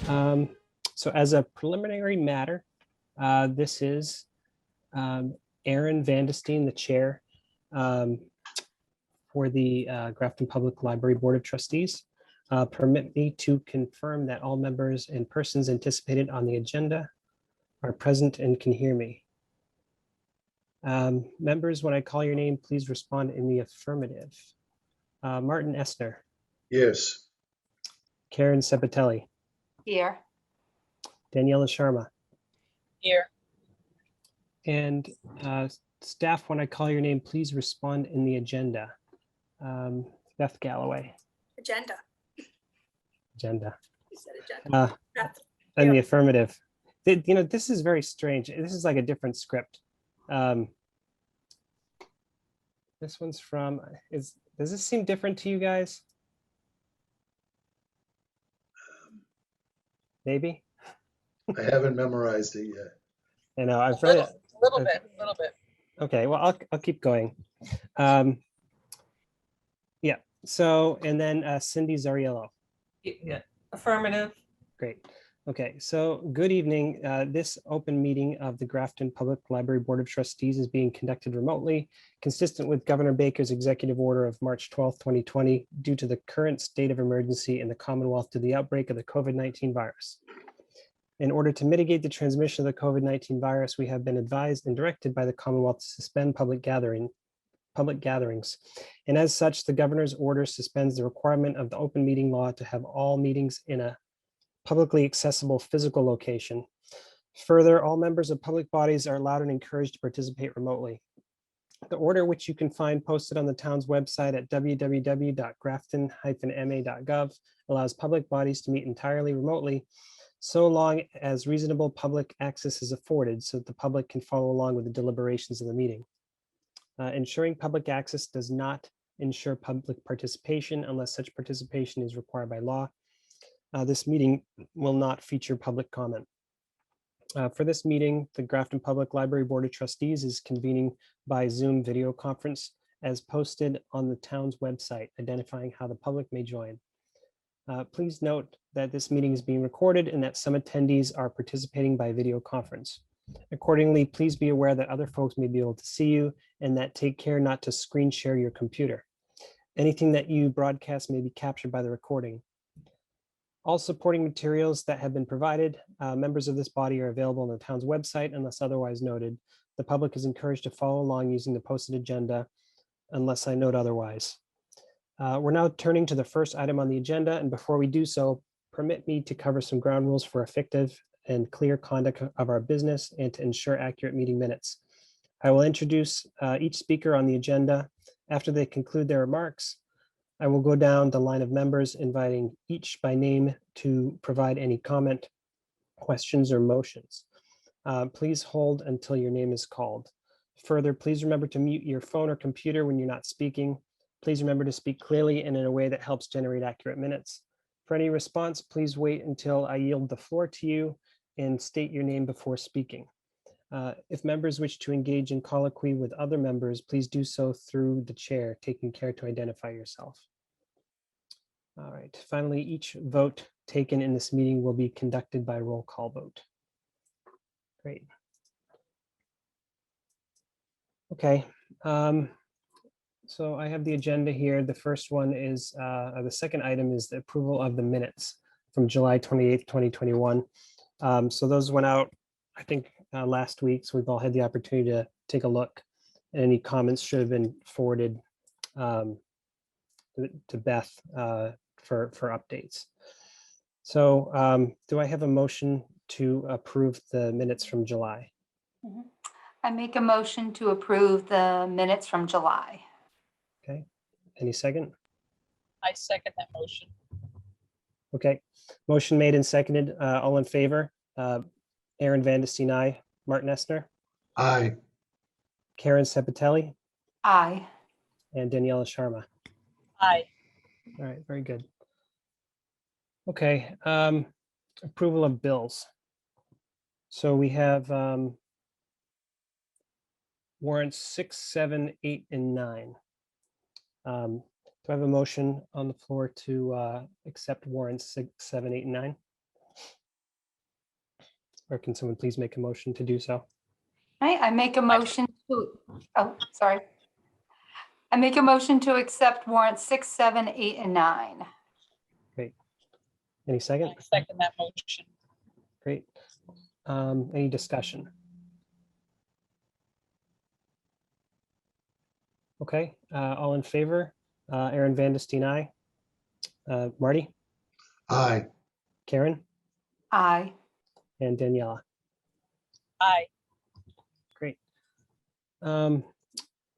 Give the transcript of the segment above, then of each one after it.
So as a preliminary matter, this is Aaron Vandestein, the chair for the Grafton Public Library Board of Trustees. Permit me to confirm that all members and persons anticipated on the agenda are present and can hear me. Members, when I call your name, please respond in the affirmative. Martin Essner. Yes. Karen Sepatelli. Here. Daniela Sharma. Here. And staff, when I call your name, please respond in the agenda. Beth Galloway. Agenda. Agenda. You said agenda. And the affirmative. You know, this is very strange. This is like a different script. This one's from, does this seem different to you guys? Maybe. I haven't memorized it yet. I know, I've read it. A little bit. Okay, well, I'll keep going. Yeah, so, and then Cindy Zariello. Yeah. Affirmative. Great. Okay, so good evening. This open meeting of the Grafton Public Library Board of Trustees is being conducted remotely, consistent with Governor Baker's executive order of March 12th, 2020, due to the current state of emergency in the Commonwealth due to the outbreak of the COVID-19 virus. In order to mitigate the transmission of the COVID-19 virus, we have been advised and directed by the Commonwealth to suspend public gatherings. And as such, the governor's order suspends the requirement of the open meeting law to have all meetings in a publicly accessible physical location. Further, all members of public bodies are allowed and encouraged to participate remotely. The order, which you can find posted on the town's website at www.grafton-ma.gov, allows public bodies to meet entirely remotely, so long as reasonable public access is afforded so that the public can follow along with the deliberations of the meeting. Ensuring public access does not ensure public participation unless such participation is required by law. This meeting will not feature public comment. For this meeting, the Grafton Public Library Board of Trustees is convening by Zoom video conference as posted on the town's website, identifying how the public may join. Please note that this meeting is being recorded and that some attendees are participating by video conference. Accordingly, please be aware that other folks may be able to see you and that take care not to screen share your computer. Anything that you broadcast may be captured by the recording. All supporting materials that have been provided, members of this body are available on the town's website unless otherwise noted. The public is encouraged to follow along using the posted agenda unless I note otherwise. We're now turning to the first item on the agenda, and before we do so, permit me to cover some ground rules for effective and clear conduct of our business and to ensure accurate meeting minutes. I will introduce each speaker on the agenda. After they conclude their remarks, I will go down the line of members, inviting each by name to provide any comment, questions, or motions. Please hold until your name is called. Further, please remember to mute your phone or computer when you're not speaking. Please remember to speak clearly and in a way that helps generate accurate minutes. For any response, please wait until I yield the floor to you and state your name before speaking. If members wish to engage in colloquy with other members, please do so through the chair, taking care to identify yourself. All right, finally, each vote taken in this meeting will be conducted by roll call vote. Great. Okay, so I have the agenda here. The first one is, the second item is the approval of the minutes from July 28th, 2021. So those went out, I think, last week, so we've all had the opportunity to take a look. Any comments should have been forwarded to Beth for updates. So do I have a motion to approve the minutes from July? I make a motion to approve the minutes from July. Okay, any second? I second that motion. Okay, motion made and seconded. All in favor? Aaron Vandestein, aye. Martin Essner? Aye. Karen Sepatelli? Aye. And Daniela Sharma? Aye. All right, very good. Okay, approval of bills. So we have warrants 6, 7, 8, and 9. Do I have a motion on the floor to accept warrants 6, 7, 8, and 9? Or can someone please make a motion to do so? All right, I make a motion to, oh, sorry. I make a motion to accept warrants 6, 7, 8, and 9. Great. Any second? I second that motion. Great. Any discussion? Okay, all in favor? Aaron Vandestein, aye. Marty, Aye. Karen, Aye. and Daniela. Aye. Great.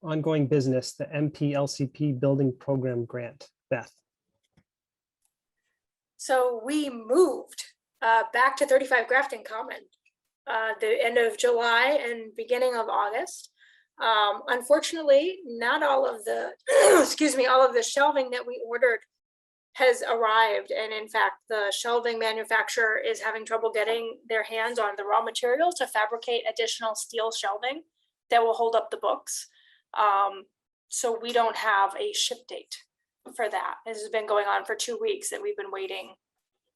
Ongoing business, the MPLCP Building Program Grant. Beth. So we moved back to 35 Grafton Common the end of July and beginning of August. Unfortunately, not all of the, excuse me, all of the shelving that we ordered has arrived. And in fact, the shelving manufacturer is having trouble getting their hands on the raw material to fabricate additional steel shelving that will hold up the books. So we don't have a ship date for that. This has been going on for 2 weeks that we've been waiting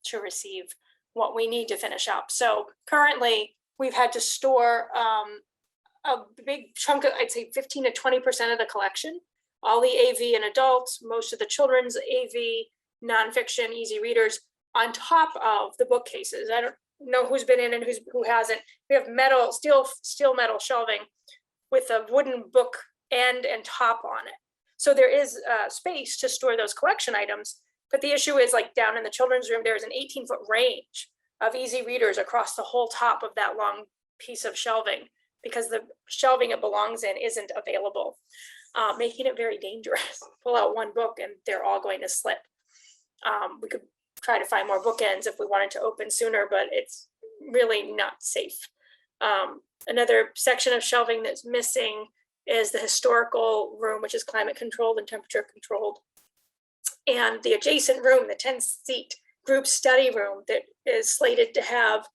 to receive what we need to finish up. So currently we've had to store a big chunk of, I'd say 15 to 20% of the collection, all the AV and adults, most of the children's AV, nonfiction, easy readers, on top of the bookcases. I don't know who's been in and who hasn't. We have metal, steel metal shelving with a wooden book end and top on it. So there is space to store those collection items. But the issue is, like, down in the children's room, there's an 18-foot range of easy readers across the whole top of that long piece of shelving, because the shelving it belongs in isn't available, making it very dangerous. Pull out one book and they're all going to slip. We could try to find more bookends if we wanted to open sooner, but it's really not safe. Another section of shelving that's missing is the historical room, which is climate controlled and temperature controlled. And the adjacent room, the 10-seat group study room that is slated to have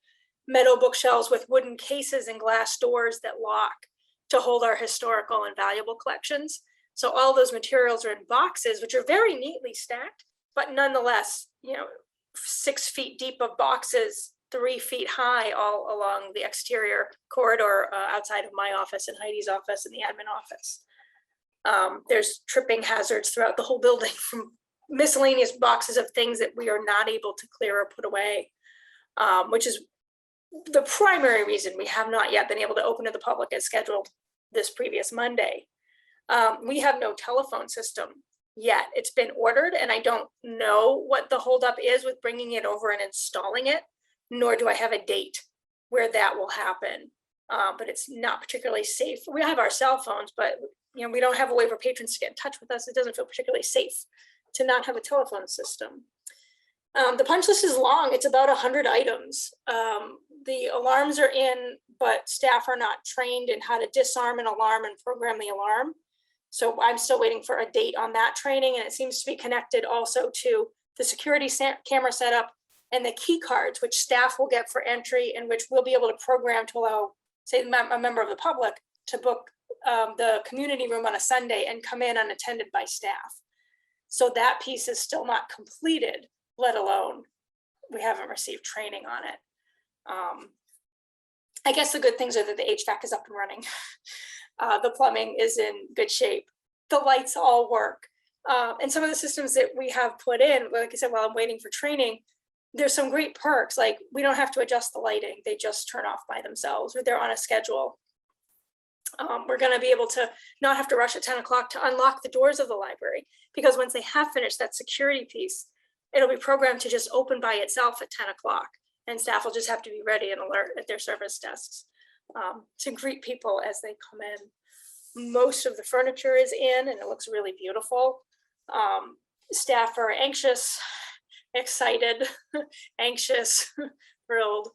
metal bookshelves with wooden cases and glass doors that lock to hold our historical and valuable collections. So all those materials are in boxes, which are very neatly stacked, but nonetheless, 6 feet deep of boxes, 3 feet high, all along the exterior corridor outside of my office and Heidi's office and the admin office. There's tripping hazards throughout the whole building from miscellaneous boxes of things that we are not able to clear or put away, which is the primary reason we have not yet been able to open to the public as scheduled this previous Monday. We have no telephone system yet. It's been ordered, and I don't know what the holdup is with bringing it over and installing it, nor do I have a date where that will happen. But it's not particularly safe. We have our cell phones, but we don't have a way for patrons to get in touch with us. It doesn't feel particularly safe to not have a telephone system. The punch list is long. It's about 100 items. The alarms are in, but staff are not trained in how to disarm an alarm and program the alarm. So I'm still waiting for a date on that training, and it seems to be connected also to the security camera setup and the key cards, which staff will get for entry and which we'll be able to program to allow, say, a member of the public to book the community room on a Sunday and come in unattended by staff. So that piece is still not completed, let alone we haven't received training on it. I guess the good things are that the HVAC is up and running. The plumbing is in good shape. The lights all work. And some of the systems that we have put in, like I said, while I'm waiting for training, there's some great perks, like we don't have to adjust the lighting. They just turn off by themselves, or they're on a schedule. We're going to be able to not have to rush at 10 o'clock to unlock the doors of the library, because once they have finished that security piece, it'll be programmed to just open by itself at 10 o'clock, and staff will just have to be ready and alert at their service desks to greet people as they come in. Most of the furniture is in, and it looks really beautiful. Staff are anxious, excited, anxious, thrilled.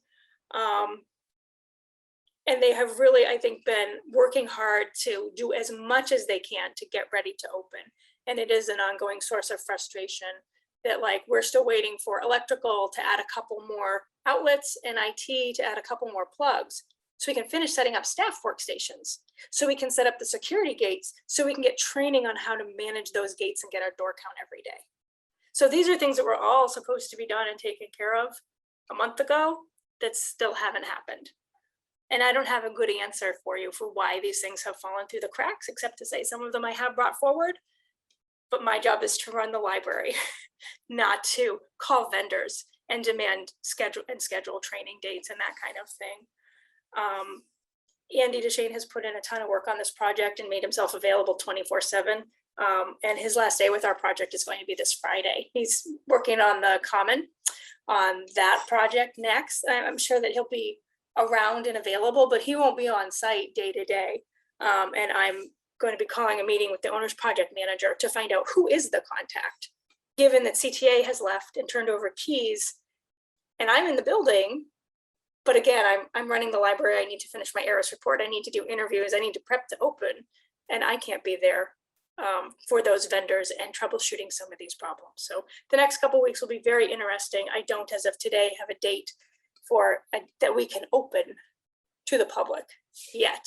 And they have really, I think, been working hard to do as much as they can to get ready to open. And it is an ongoing source of frustration that, like, we're still waiting for electrical to add a couple more outlets and IT to add a couple more plugs, so we can finish setting up staff workstations, so we can set up the security gates, so we can get training on how to manage those gates and get our door count every day. So these are things that were all supposed to be done and taken care of a month ago that still haven't happened. And I don't have a good answer for you for why these things have fallen through the cracks, except to say some of them I have brought forward. But my job is to run the library, not to call vendors and demand schedule training dates and that kind of thing. Andy DeShane has put in a ton of work on this project and made himself available 24/7. And his last day with our project is going to be this Friday. He's working on the common on that project next. I'm sure that he'll be around and available, but he won't be on site day to day. And I'm going to be calling a meeting with the owner's project manager to find out who is the contact, given that CTA has left and turned over keys and I'm in the building. But again, I'm running the library. I need to finish my ARIS report. I need to do interviews. I need to prep to open, and I can't be there for those vendors and troubleshooting some of these problems. So the next couple of weeks will be very interesting. I don't, as of today, have a date for that we can open to the public yet.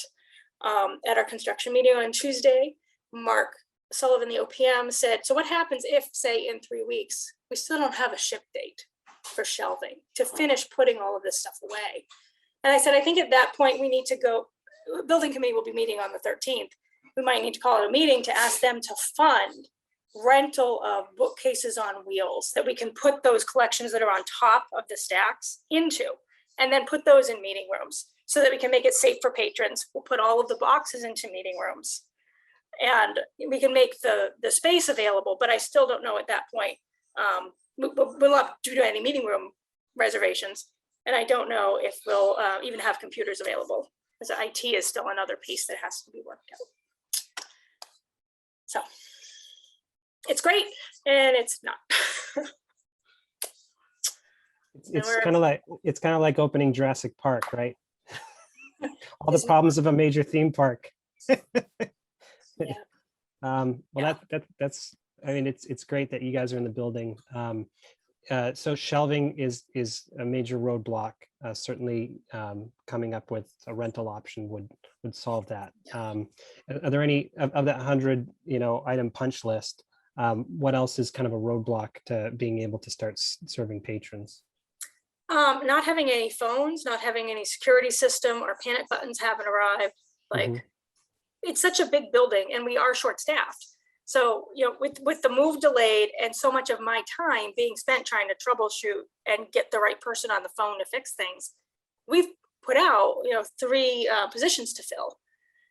At our construction meeting on Tuesday, Mark Sullivan, the OPM, said, so what happens if, say, in 3 weeks, we still don't have a ship date for shelving to finish putting all of this stuff away? And I said, I think at that point we need to go, building committee will be meeting on the 13th. We might need to call it a meeting to ask them to fund rental of bookcases on wheels that we can put those collections that are on top of the stacks into, and then put those in meeting rooms so that we can make it safe for patrons. We'll put all of the boxes into meeting rooms and we can make the space available, but I still don't know at that point. We'll not do any meeting room reservations. And I don't know if we'll even have computers available, because IT is still another piece that has to be worked out. So it's great, and it's not. It's kind of like opening Jurassic Park, right? All the problems of a major theme park. Yeah. Well, that's. I mean, it's great that you guys are in the building. So shelving is a major roadblock. Certainly, coming up with a rental option would solve that. Are there any of that 100 item punch list? What else is kind of a roadblock to being able to start serving patrons? Not having any phones, not having any security system, or panic buttons haven't arrived. Like, it's such a big building and we are short-staffed. So, with the move delayed and so much of my time being spent trying to troubleshoot and get the right person on the phone to fix things, we've put out, 3 positions to fill.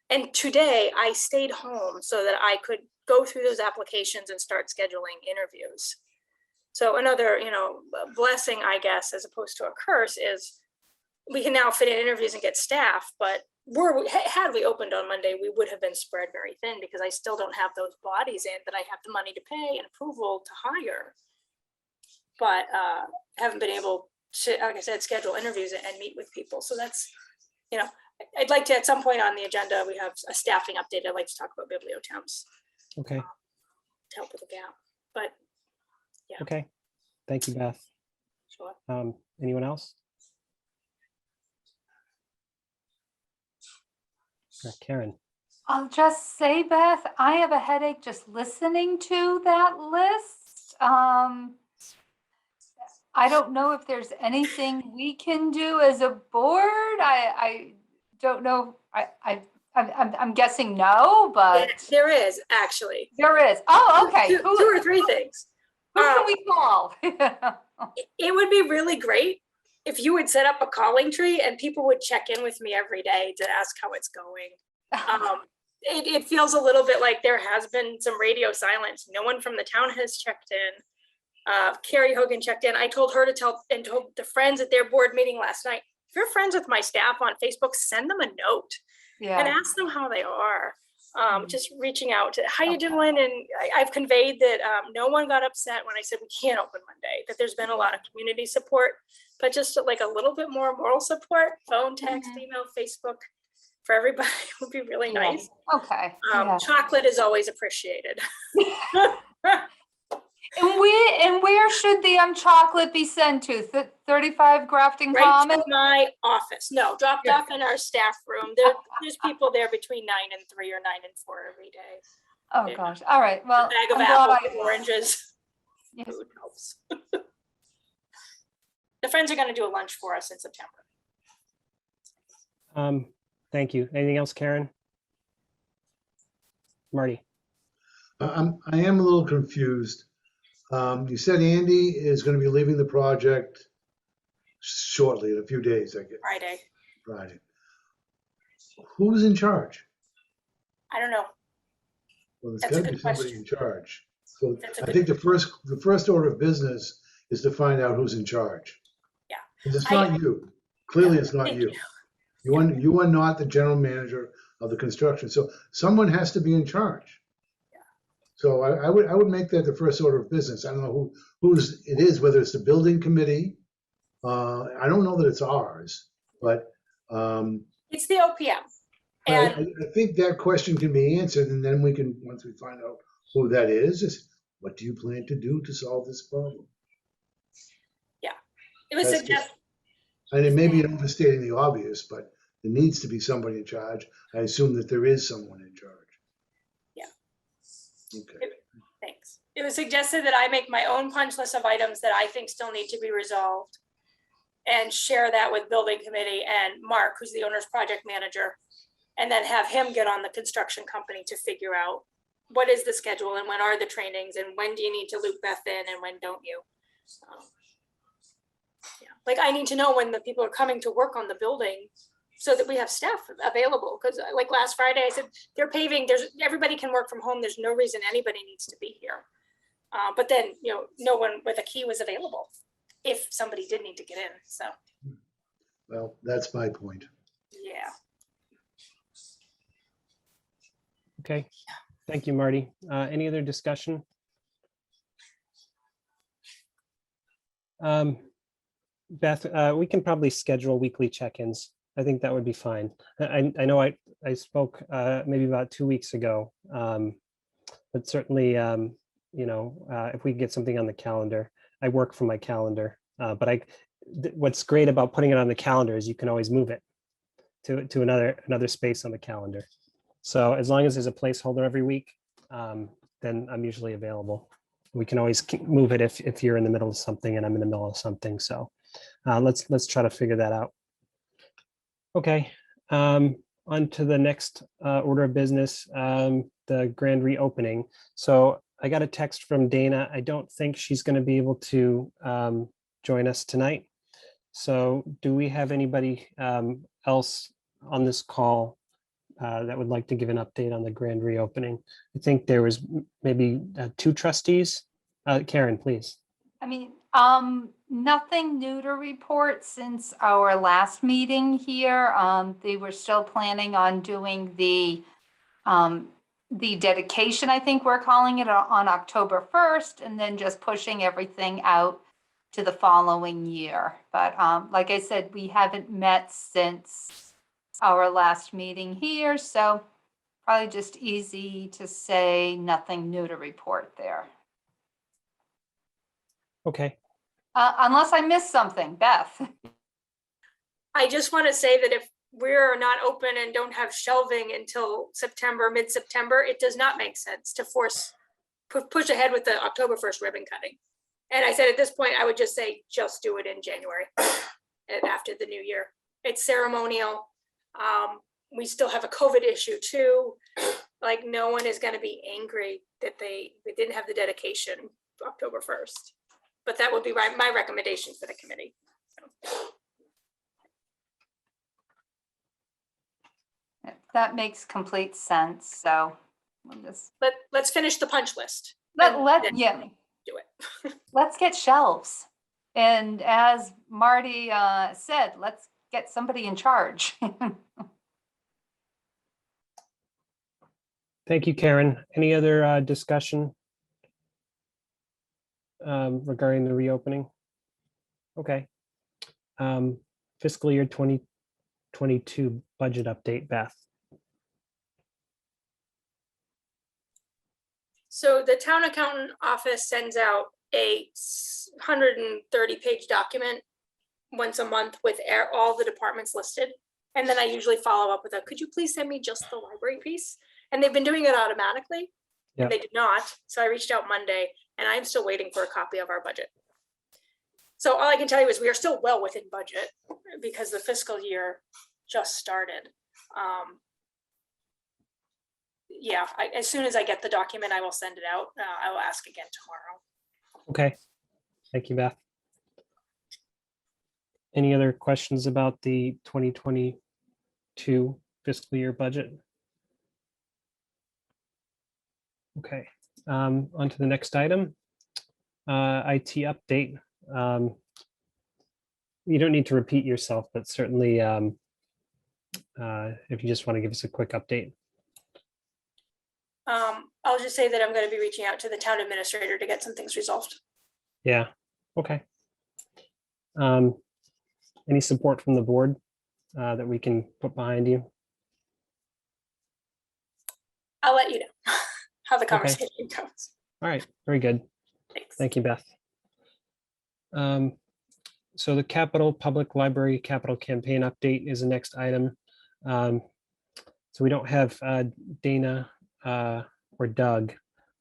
And today I stayed home so that I could go through those applications and start scheduling interviews. So another, blessing, I guess, as opposed to a curse, is we can now fit in interviews and get staff, but had we opened on Monday, we would have been spread very thin, because I still don't have those bodies in that I have the money to pay and approval to hire, but haven't been able to, like I said, schedule interviews and meet with people. So that's, I'd like to, at some point on the agenda, we have a staffing update. I'd like to talk about bibliotemps. Okay. To help with the gap, but yeah. Okay. Thank you, Beth. Sure. Anyone else? Karen. I'll just say, Beth, I have a headache just listening to that list. I don't know if there's anything we can do as a board. I don't know. I'm guessing no, but There is actually. there is. Oh, okay. Two or three things. Who can we call? It would be really great if you would set up a calling tree and people would check in with me every day to ask how it's going. It feels a little bit like there has been some radio silence. No one from the town has checked in. Carrie Hogan checked in. I told her to told the friends at their board meeting last night, if you're friends with my staff on Facebook, send them a note and ask them how they are. Just reaching out to how you doing, and I've conveyed that no one got upset when I said we can't open Monday, that there's been a lot of community support, but just like a little bit more moral support, phone, text, email, Facebook for everybody would be really nice. Okay. Chocolate is always appreciated. And where should the chocolate be sent to? 35 Grafton Right Common? to my office. No, dropped off in our staff room. There's people there between 9 and 3 or 9 and 4 every day. Oh gosh. All right. Well, A bag of I'm glad apples, oranges. Yes. Food helps. the Friends are going to do a lunch for us in September. Thank you. Anything else, Karen? Marty? I am a little confused. You said Andy is going to be leaving the project shortly, in a few days, I guess. Friday. Who's in charge? I don't know. Well, there's That's a got to be good somebody question. in charge. So That's a I good think the first order of business is to find out who's in charge. Yeah. 'Cause it's I- not you. Clearly, it's not Thank you. You are not the general manager of the construction. So someone has to be in charge. Yeah. So I would make that the first order of business. I don't know whose it is, whether it's the building committee. I don't know that it's ours, but It's the OPM. I And think that question can be answered, and then we can, once we find out who that is what do you plan to do to solve this problem? it was That's suggested. And it may be overstating the obvious, but there needs to be somebody in charge. I assume that there is someone in charge. Yeah. Okay. Thanks. It was suggested that I make my own punch list of items that I think still need to be resolved and share that with building committee and Mark, who's the owner's project manager, and then have him get on the construction company to figure out what is the schedule and when are the trainings and when do you need to loop Beth in and when don't you? Yeah, like I need to know when the people are coming to work on the building so that we have staff available. Because like last Friday, I said, they're paving, everybody can work from home. There's no reason anybody needs to be here. But then, no one with a key was available if somebody did need to get in, so. Well, that's my point. Yeah. Okay. Thank you, Marty. Any other discussion? Beth, we can probably schedule weekly check-ins. I think that would be fine. I know I spoke maybe about 2 weeks ago, but certainly, if we get something on the calendar, I work from my calendar. But what's great about putting it on the calendar is you can always move it to another space on the calendar. So as long as there's a placeholder every week, then I'm usually available. We can always move it if you're in the middle of something and I'm in the middle of something. So let's try to figure that out. Okay, on to the next order of business, the grand reopening. So I got a text from Dana. I don't think she's going to be able to join us tonight. So do we have anybody else on this call that would like to give an update on the grand reopening? I think there was maybe 2 trustees. Karen, please. I mean, nothing new to report since our last meeting here. They were still planning on doing the dedication, I think we're calling it, on October 1st, and then just pushing everything out to the following year. But like I said, we haven't met since our last meeting here, so probably just easy to say nothing new to report there. Okay. Unless I missed something, Beth. I just want to say that if we're not open and don't have shelving until September, mid-September, it does not make sense to push ahead with the October 1st ribbon cutting. And I said at this point, I would just say, just do it in January after the new year. It's ceremonial. We still have a COVID issue too. Like no one is going to be angry that we didn't have the dedication October 1st. But that would be my recommendation for the committee. So. That makes complete sense. So we'll just let's finish the punch list. yeah, Do it. Let's get shelves. And as Marty said, let's get somebody in charge. Thank you, Karen. Any other discussion regarding the reopening? Okay. Fiscal year 2022 budget update, Beth. So the town accountant office sends out a 130-page document once a month with all the departments listed. And then I usually follow up with could you please send me just the library piece? And they've been doing it automatically. Yep. And they did not. So I reached out Monday and I'm still waiting for a copy of our budget. So all I can tell you is we are still well within budget because the fiscal year just started. Yeah, as soon as I get the document, I will send it out. I will ask again tomorrow. Okay, thank you, Beth. Any other questions about the 2022 fiscal year budget? Okay, on to the next item. IT update. You don't need to repeat yourself, but certainly if you just want to give us a quick update. I'll just say that I'm going to be reaching out to the town administrator to get some things resolved. Yeah, okay. Any support from the board that we can put behind you? I'll let you know how the conversation goes. All right, very good. Thanks. Thank you, Beth. So the Capital Public Library Capital Campaign update is the next item. So we don't have Dana or Doug,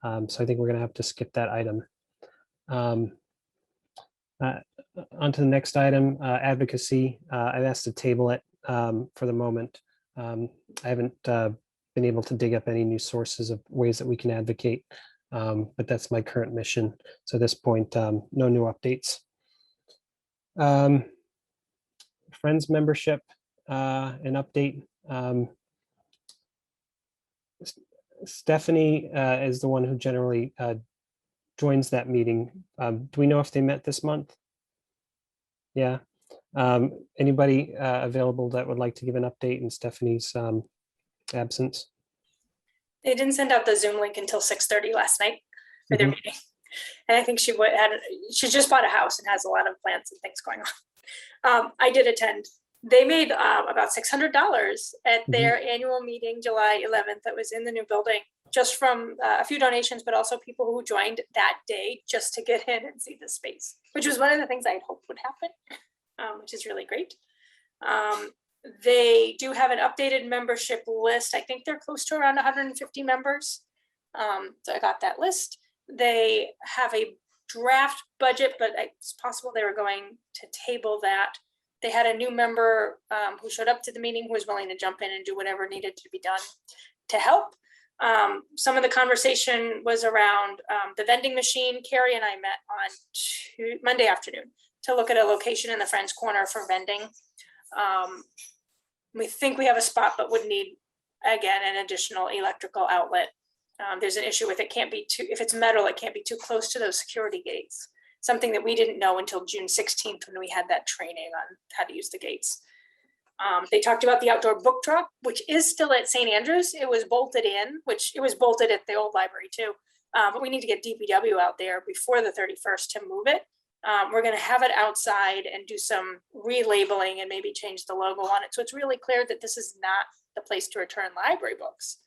so I think we're going to have to skip that item. On to the next item, advocacy. I've asked to table it for the moment. I haven't been able to dig up any new sources of ways that we can advocate, but that's my current mission. So at this point, no new updates. Friends membership, an update. Stephanie is the one who generally joins that meeting. Do we know if they met this month? Yeah. Anybody available that would like to give an update in Stephanie's absence? They didn't send out the Zoom link until 6:30 last night for their meeting. And I think she just bought a house and has a lot of plans and things going on. I did attend. They made about $600 at their annual meeting, July 11th, that was in the new building, just from a few donations, but also people who joined that day just to get in and see the space, which was one of the things I had hoped would happen, which is really great. They do have an updated membership list. I think they're close to around 150 members. So I got that list. They have a draft budget, but it's possible they were going to table that. They had a new member who showed up to the meeting who was willing to jump in and do whatever needed to be done to help. Some of the conversation was around the vending machine. Carrie and I met on Monday afternoon to look at a location in the Friends Corner for vending. We think we have a spot, but would need, again, an additional electrical outlet. There's an issue with it can't be too, if it's metal, it can't be too close to those security gates. Something that we didn't know until June 16th when we had that training on how to use the gates. They talked about the outdoor book drop, which is still at St. Andrews. It was bolted in, which it was bolted at the old library too. But we need to get DPW out there before the 31st to move it. We're going to have it outside and do some relabeling and maybe change the logo on it. So it's really clear that this is not the place to return library books,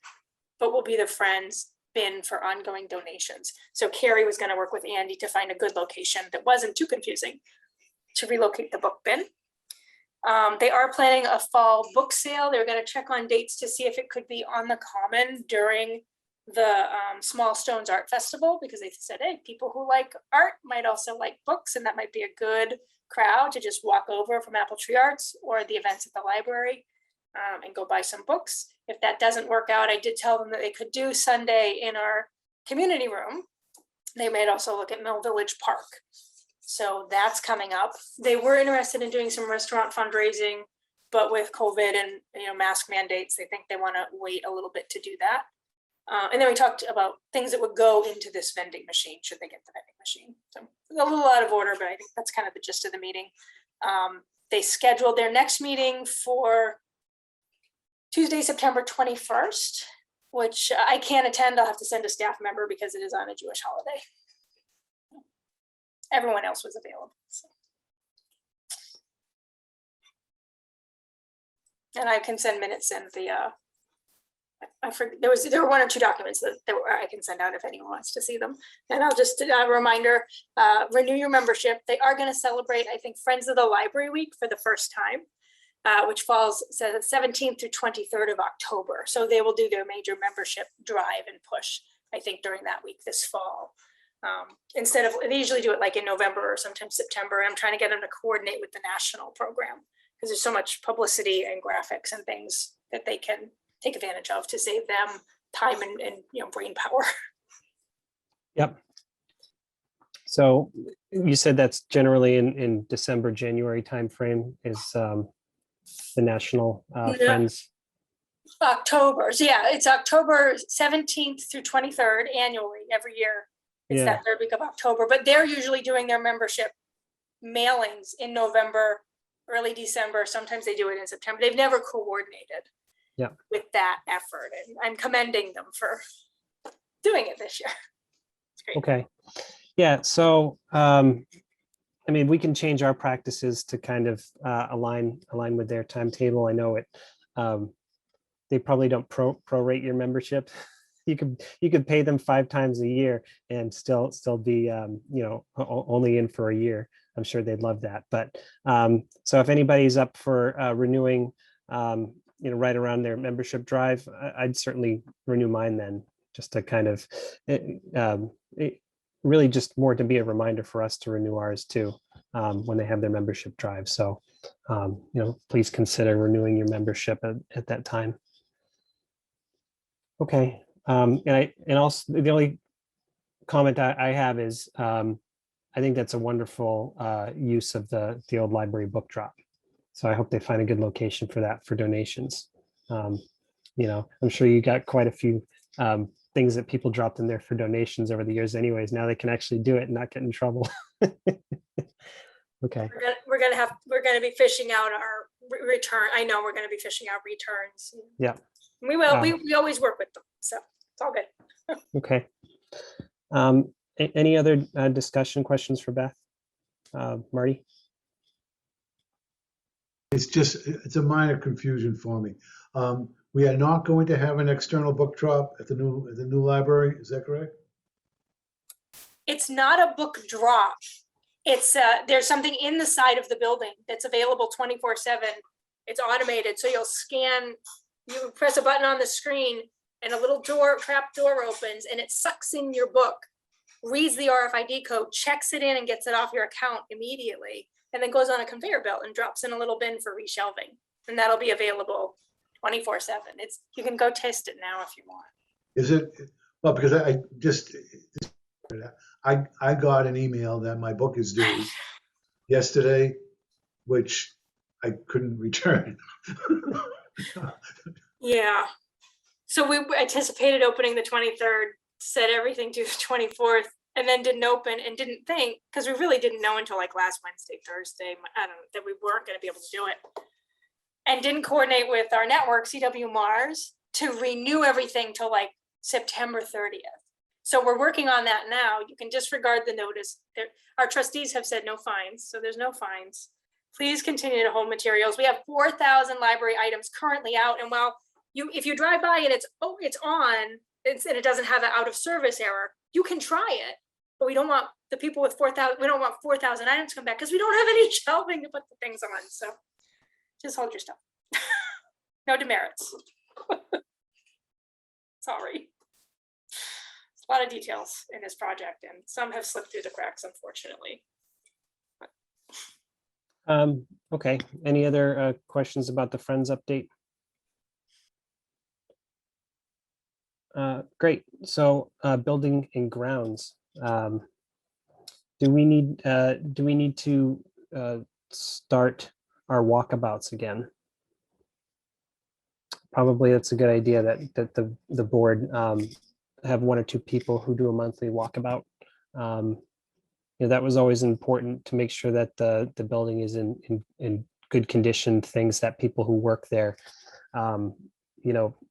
but will be the Friends bin for ongoing donations. So Carrie was going to work with Andy to find a good location that wasn't too confusing to relocate the book bin. They are planning a fall book sale. They're going to check on dates to see if it could be on the Common during the Small Stones Art Festival, because they said, hey, people who like art might also like books, and that might be a good crowd to just walk over from Apple Tree Arts or the events at the library and go buy some books. If that doesn't work out, I did tell them that they could do Sunday in our community room. They might also look at Mill Village Park. So that's coming up. They were interested in doing some restaurant fundraising, but with COVID and mask mandates, they think they want to wait a little bit to do that. And then we talked about things that would go into this vending machine should they get the vending machine. So a little out of order, but I think that's kind of the gist of the meeting. They scheduled their next meeting for Tuesday, September 21st, which I can't attend. I'll have to send a staff member because it is on a Jewish holiday. Everyone else was available. So. And I can send minutes and the, I forget, there were one or two documents that I can send out if anyone wants to see them. And I'll just, a reminder, renew your membership. They are going to celebrate, I think, Friends of the Library Week for the first time. Which falls 17th through 23rd of October. So they will do their major membership drive and push, I think, during that week this fall. Instead of, they usually do it like in November or sometimes September. I'm trying to get them to coordinate with the national program because there's so much publicity and graphics and things that they can take advantage of to save them time and brain power. Yep. So you said that's generally in December, January timeframe is the National Yeah. Friends. October. So yeah, it's October 17th through 23rd annually every year. It's Yeah. that third week of October, but they're usually doing their membership mailings in November, early December. Sometimes they do it in September. They've never coordinated with that effort. And I'm commending them for doing it this year. It's great. Okay. Yeah. So, I mean, we can change our practices to kind of align with their timetable. I know it. They probably don't prorate your membership. You could pay them 5 times a year and still be only in for a year. I'm sure they'd love that. But so if anybody's up for renewing, right around their membership drive, I'd certainly renew mine then, just to kind of really just more to be a reminder for us to renew ours too when they have their membership drive. So please consider renewing your membership at that time. Okay. And also the only comment I have is I think that's a wonderful use of the old library book drop. So I hope they find a good location for that for donations. I'm sure you got quite a few things that people dropped in there for donations over the years anyways. Now they can actually do it and not get in trouble. Okay. We're gonna be fishing out our return. I know we're gonna be fishing out returns. Yeah. We will. We always work with them, so it's all good. Okay. Any other discussion questions for Beth? Marty? It's a minor confusion for me. We are not going to have an external book drop at the new library. Is that correct? It's not a book drop. It's there's something in the side of the building that's available 24/7. It's automated, so you'll scan. You press a button on the screen, and a little trap door opens, and it sucks in your book, reads the RFID code, checks it in, and gets it off your account immediately, and then goes on a conveyor belt and drops in a little bin for reshelving, and that'll be available 24/7. You can go test it now if you want. Is it? Well, because I got an email that my book is due yesterday, which I couldn't return. Yeah. So we anticipated opening the 23rd, set everything to the 24th, and then didn't open and didn't think, because we really didn't know until like last Wednesday, Thursday, I don't know, that we weren't going to be able to do it. And didn't coordinate with our network, CW Mars, to renew everything till like September 30th. So we're working on that now. You can disregard the notice. Our trustees have said no fines, so there's no fines. Please continue to hold materials. We have 4,000 library items currently out, and while if you drive by and it's on, and it doesn't have an out of service error, you can try it. But we don't want the people with 4,000. We don't want 4,000 items to come back because we don't have any shelving to put the things on. So just hold your stuff. No demerits. Sorry. It's a lot of details in this project, and some have slipped through the cracks, unfortunately. Okay. Any other questions about the Friends update? Great. So building and grounds. Do we need to start our walkabouts again? Probably that's a good idea that the board have 1 or 2 people who do a monthly walkabout. That was always important to make sure that the building is in good condition, things that people who work there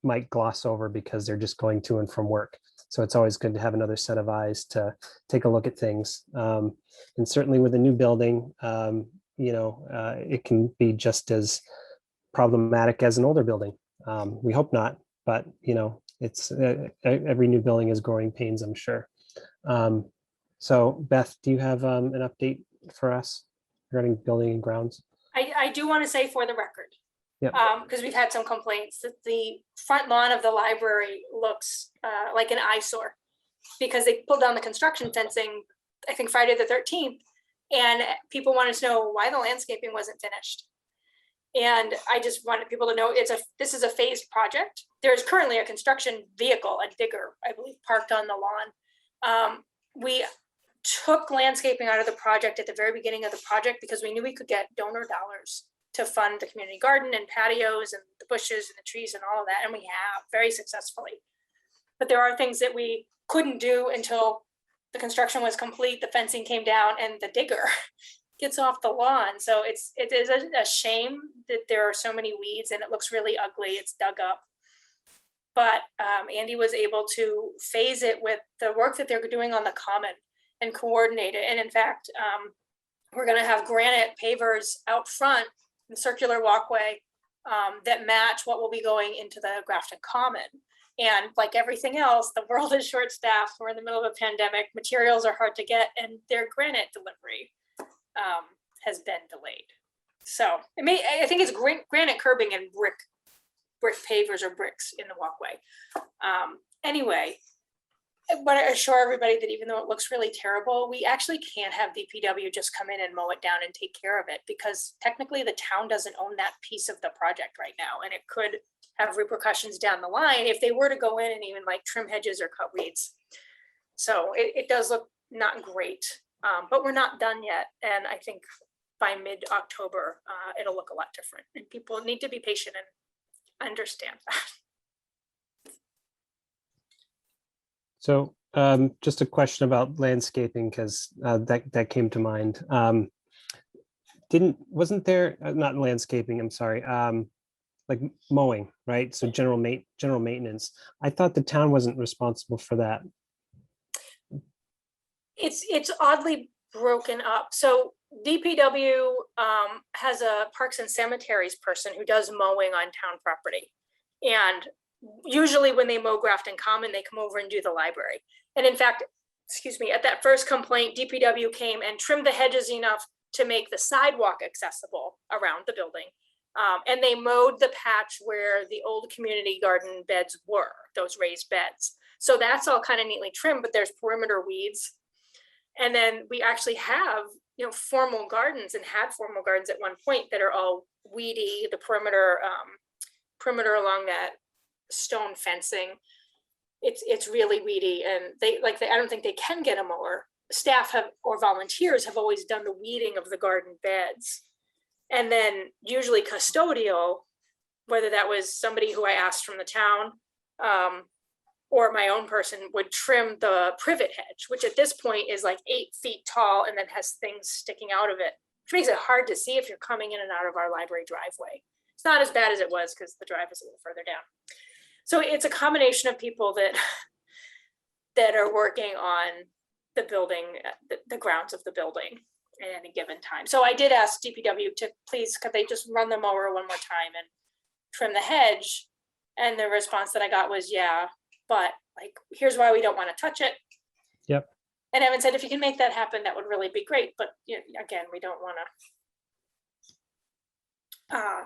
might gloss over because they're just going to and from work. So it's always good to have another set of eyes to take a look at things. And certainly with a new building, it can be just as problematic as an older building. We hope not, but it's every new building is growing pains, I'm sure. So Beth, do you have an update for us regarding building and grounds? I do want to say for the record, Yep. Because we've had some complaints that the front lawn of the library looks like an eyesore. because they pulled down the construction fencing, I think Friday the 13th, and people wanted to know why the landscaping wasn't finished. And I just wanted people to know this is a phased project. There's currently a construction vehicle, a digger, I believe, parked on the lawn. We took landscaping out of the project at the very beginning of the project because we knew we could get donor dollars to fund the community garden and patios and the bushes and the trees and all of that. And we have very successfully. But there are things that we couldn't do until the construction was complete, the fencing came down, and the digger gets off the lawn. So it is a shame that there are so many weeds and it looks really ugly. It's dug up. But Andy was able to phase it with the work that they're doing on the common and coordinate it. And in fact, we're going to have granite pavers out front, the circular walkway that match what will be going into the Grafton Common. And like everything else, the world is short-staffed. We're in the middle of a pandemic. Materials are hard to get, and their granite delivery has been delayed. So I think it's granite curbing and brick pavers or bricks in the walkway. Anyway, I want to assure everybody that even though it looks really terrible, we actually can't have DPW just come in and mow it down and take care of it, because technically the town doesn't own that piece of the project right now, and it could have repercussions down the line if they were to go in and even like trim hedges or cut weeds. So it does look not great, but we're not done yet. And I think by mid-October, it'll look a lot different, and people need to be patient and understand that. So just a question about landscaping, because that came to mind. Wasn't there, not landscaping, I'm sorry, like mowing, right? So general maintenance. I thought the town wasn't responsible for that. It's oddly broken up. So DPW has a parks and cemeteries person who does mowing on town property. And usually when they mow Grafton Common, they come over and do the library. And in fact, excuse me, at that first complaint, DPW came and trimmed the hedges enough to make the sidewalk accessible around the building. And they mowed the patch where the old community garden beds were, those raised beds. So that's all kind of neatly trimmed, but there's perimeter weeds. And then we actually have, formal gardens, and had formal gardens at one point that are all weedy, the perimeter along that stone fencing. It's really weedy, and I don't think they can get a mower. Staff or volunteers have always done the weeding of the garden beds. And then usually custodial, whether that was somebody who I asked from the town or my own person, would trim the privet hedge, which at this point is like 8 feet tall and then has things sticking out of it, which makes it hard to see if you're coming in and out of our library driveway. It's not as bad as it was because the drive is a little further down. So it's a combination of people that are working on the building, the grounds of the building at any given time. So I did ask DPW to please, could they just run the mower one more time and trim the hedge? And the response that I got was, yeah, but like, here's why we don't want to touch it. Yep. And Evan said, if you can make that happen, that would really be great. But again, we don't want to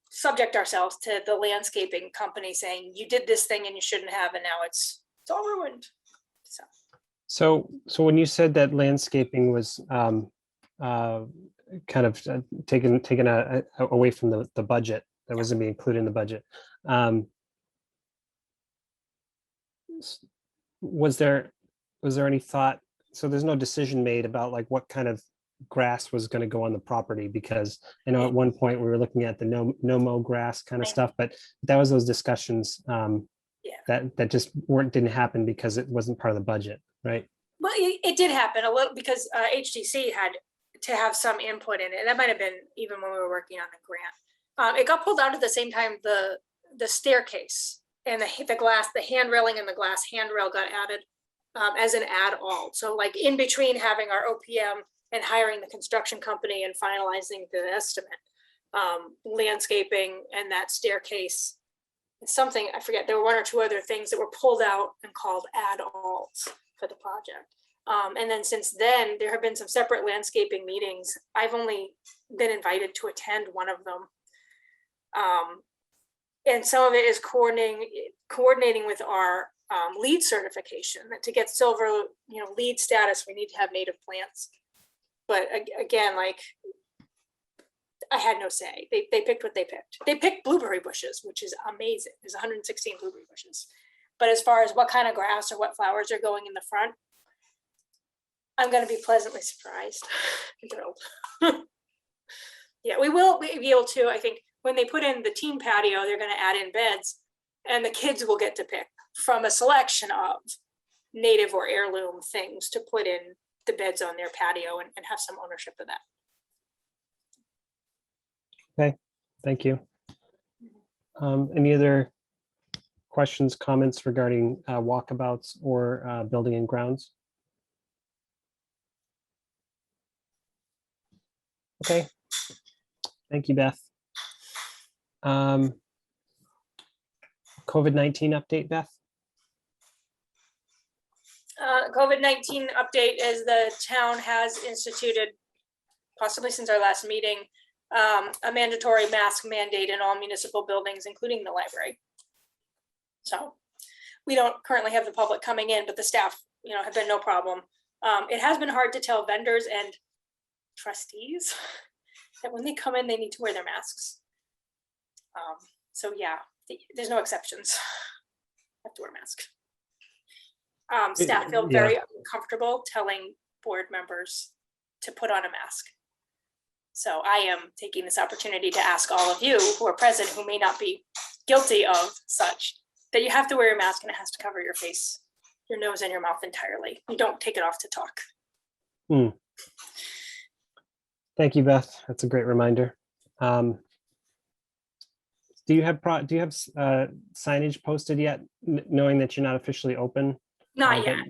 subject ourselves to the landscaping company saying you did this thing and you shouldn't have, and now it's all ruined. So when you said that landscaping was kind of taken away from the budget, that wasn't being included in the budget, was there any thought? So there's no decision made about like what kind of grass was going to go on the property, because I know at one point we were looking at the no mow grass kind of stuff, but that was those discussions that just didn't happen because it wasn't part of the budget, right? Well, it did happen a little because HTC had to have some input in it. That might have been even when we were working on the grant. It got pulled out at the same time the staircase and the hand railing and the glass handrail got added as an add-all. So like in between having our OPM and hiring the construction company and finalizing the estimate, landscaping and that staircase, and something, I forget, there were 1 or 2 other things that were pulled out and called add-alls for the project. And then since then, there have been some separate landscaping meetings. I've only been invited to attend one of them. And some of it is coordinating with our LEED certification. That to get silver, LEED status, we need to have native plants. But again, like, I had no say. They picked what they picked. They picked blueberry bushes, which is amazing. There's 116 blueberry bushes. But as far as what kind of grass or what flowers are going in the front, I'm going to be pleasantly surprised and thrilled. Yeah, we will be able to, I think, when they put in the teen patio, they're going to add in beds, and the kids will get to pick from a selection of native or heirloom things to put in the beds on their patio and have some ownership of that. Okay, thank you. Any other questions, comments regarding walkabouts or building and grounds? Okay, thank you, Beth. COVID-19 update, Beth? COVID-19 update is the town has instituted, possibly since our last meeting, a mandatory mask mandate in all municipal buildings, including the library. So we don't currently have the public coming in, but the staff, have been no problem. It has been hard to tell vendors and trustees that when they come in, they need to wear their masks. So yeah, there's no exceptions. Have to wear a mask. Staff feel very uncomfortable telling board members to put on a mask. So I am taking this opportunity to ask all of you who are present, who may not be guilty of such, that you have to wear your mask and it has to cover your face, your nose, and your mouth entirely. You don't take it off to talk. Thank you, Beth. That's a great reminder. Do you have signage posted yet, knowing that you're not officially open? Not yet.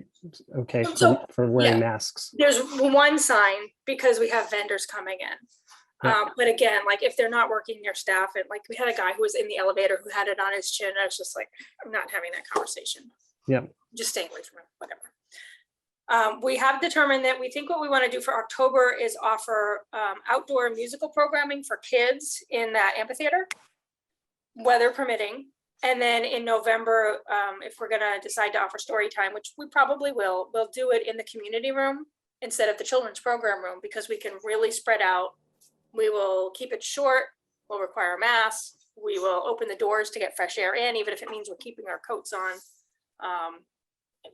Okay, So, for wearing masks. There's one sign because we have vendors coming in. Yeah. But again, like if they're not working near staff, and like we had a guy who was in the elevator who had it on his chin. I was just like, I'm not having that conversation. Yeah. Just staying away from it, whatever. We have determined that we think what we want to do for October is offer outdoor musical programming for kids in that amphitheater, weather permitting. And then in November, if we're gonna decide to offer story time, which we probably will, we'll do it in the community room instead of the children's program room, because we can really spread out. We will keep it short, we'll require masks, we will open the doors to get fresh air in, even if it means we're keeping our coats on.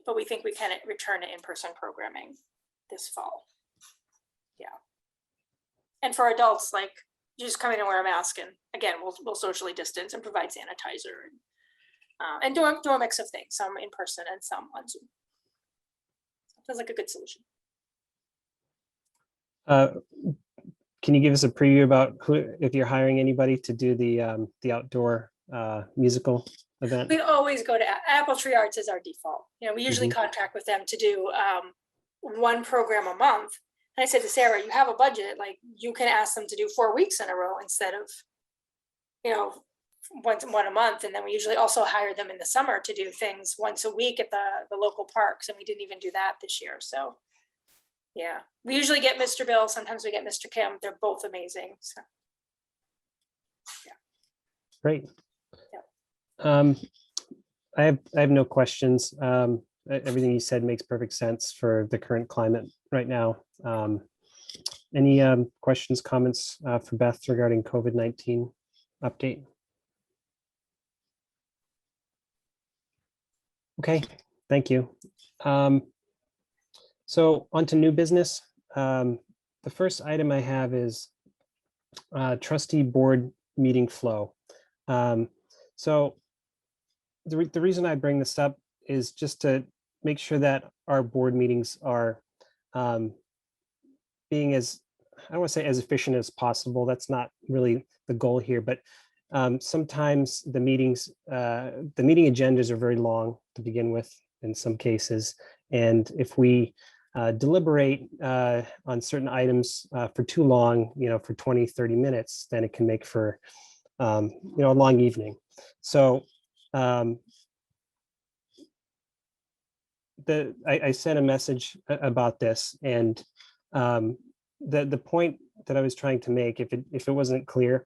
But we think we can return to in-person programming this fall. Yeah. And for adults, like, you just come in and wear a mask, and again, we'll socially distance and provide sanitizer and do a mix of things, some in person and some on Zoom. Feels like a good solution. Can you give us a preview about if you're hiring anybody to do the outdoor musical event? We always go to Apple Tree Arts as our default. We usually contract with them to do one program a month. And I said to Sarah, you have a budget, like you can ask them to do 4 weeks in a row instead of, one a month. And then we usually also hire them in the summer to do things once a week at the local parks. And we didn't even do that this year. So yeah, we usually get Mr. Bill. Sometimes we get Mr. Kim. They're both amazing. So yeah. Great. Yeah. I have no questions. Everything you said makes perfect sense for the current climate right now. Any questions, comments for Beth regarding COVID-19 update? Okay, thank you. So on to new business. The first item I have is trustee board meeting flow. So the reason I bring this up is just to make sure that our board meetings are being as, I don't want to say as efficient as possible. That's not really the goal here, but sometimes the meeting agendas are very long to begin with in some cases. And if we deliberate on certain items for too long, for 20, 30 minutes, then it can make for, a long evening. So I sent a message about this, and the point that I was trying to make, if it wasn't clear,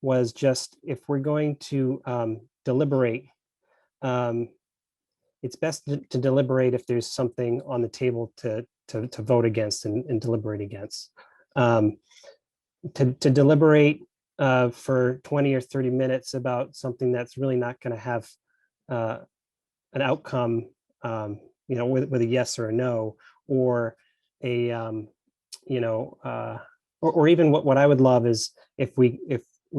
was just if we're going to deliberate, it's best to deliberate if there's something on the table to vote against and deliberate against. To deliberate for 20 or 30 minutes about something that's really not going to have an outcome, with a yes or a no, or a, or even what I would love is if we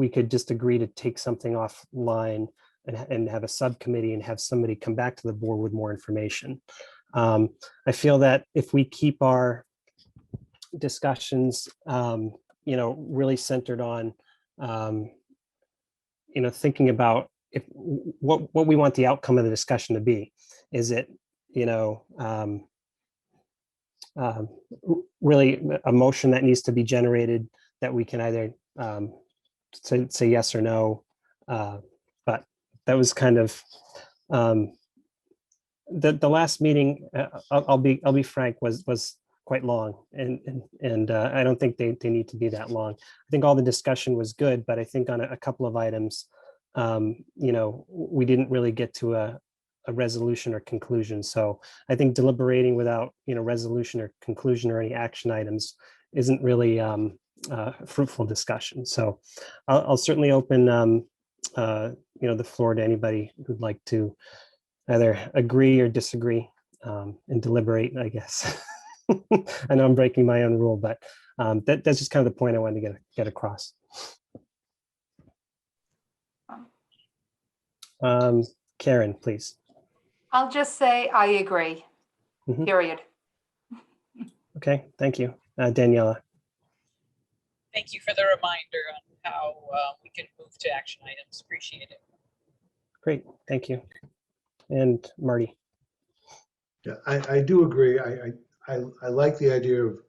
could just agree to take something offline and have a subcommittee and have somebody come back to the board with more information. I feel that if we keep our discussions, really centered on, thinking about what we want the outcome of the discussion to be. Is it, really a motion that needs to be generated that we can either say yes or no. But that was kind of the last meeting. I'll be frank, was quite long, and I don't think they need to be that long. I think all the discussion was good, but I think on a couple of items, we didn't really get to a resolution or conclusion. So I think deliberating without resolution or conclusion or any action items isn't really fruitful discussion. So I'll certainly open the floor to anybody who'd like to either agree or disagree and deliberate, I guess. I know I'm breaking my own rule, but that's just kind of the point I wanted to get across. Karen, please. I'll just say I agree, period. Okay, thank you. Daniela. Thank you for the reminder on how we can move to action items. Appreciate it. Great, thank you. And Marty. Yeah, I do agree. I like the idea of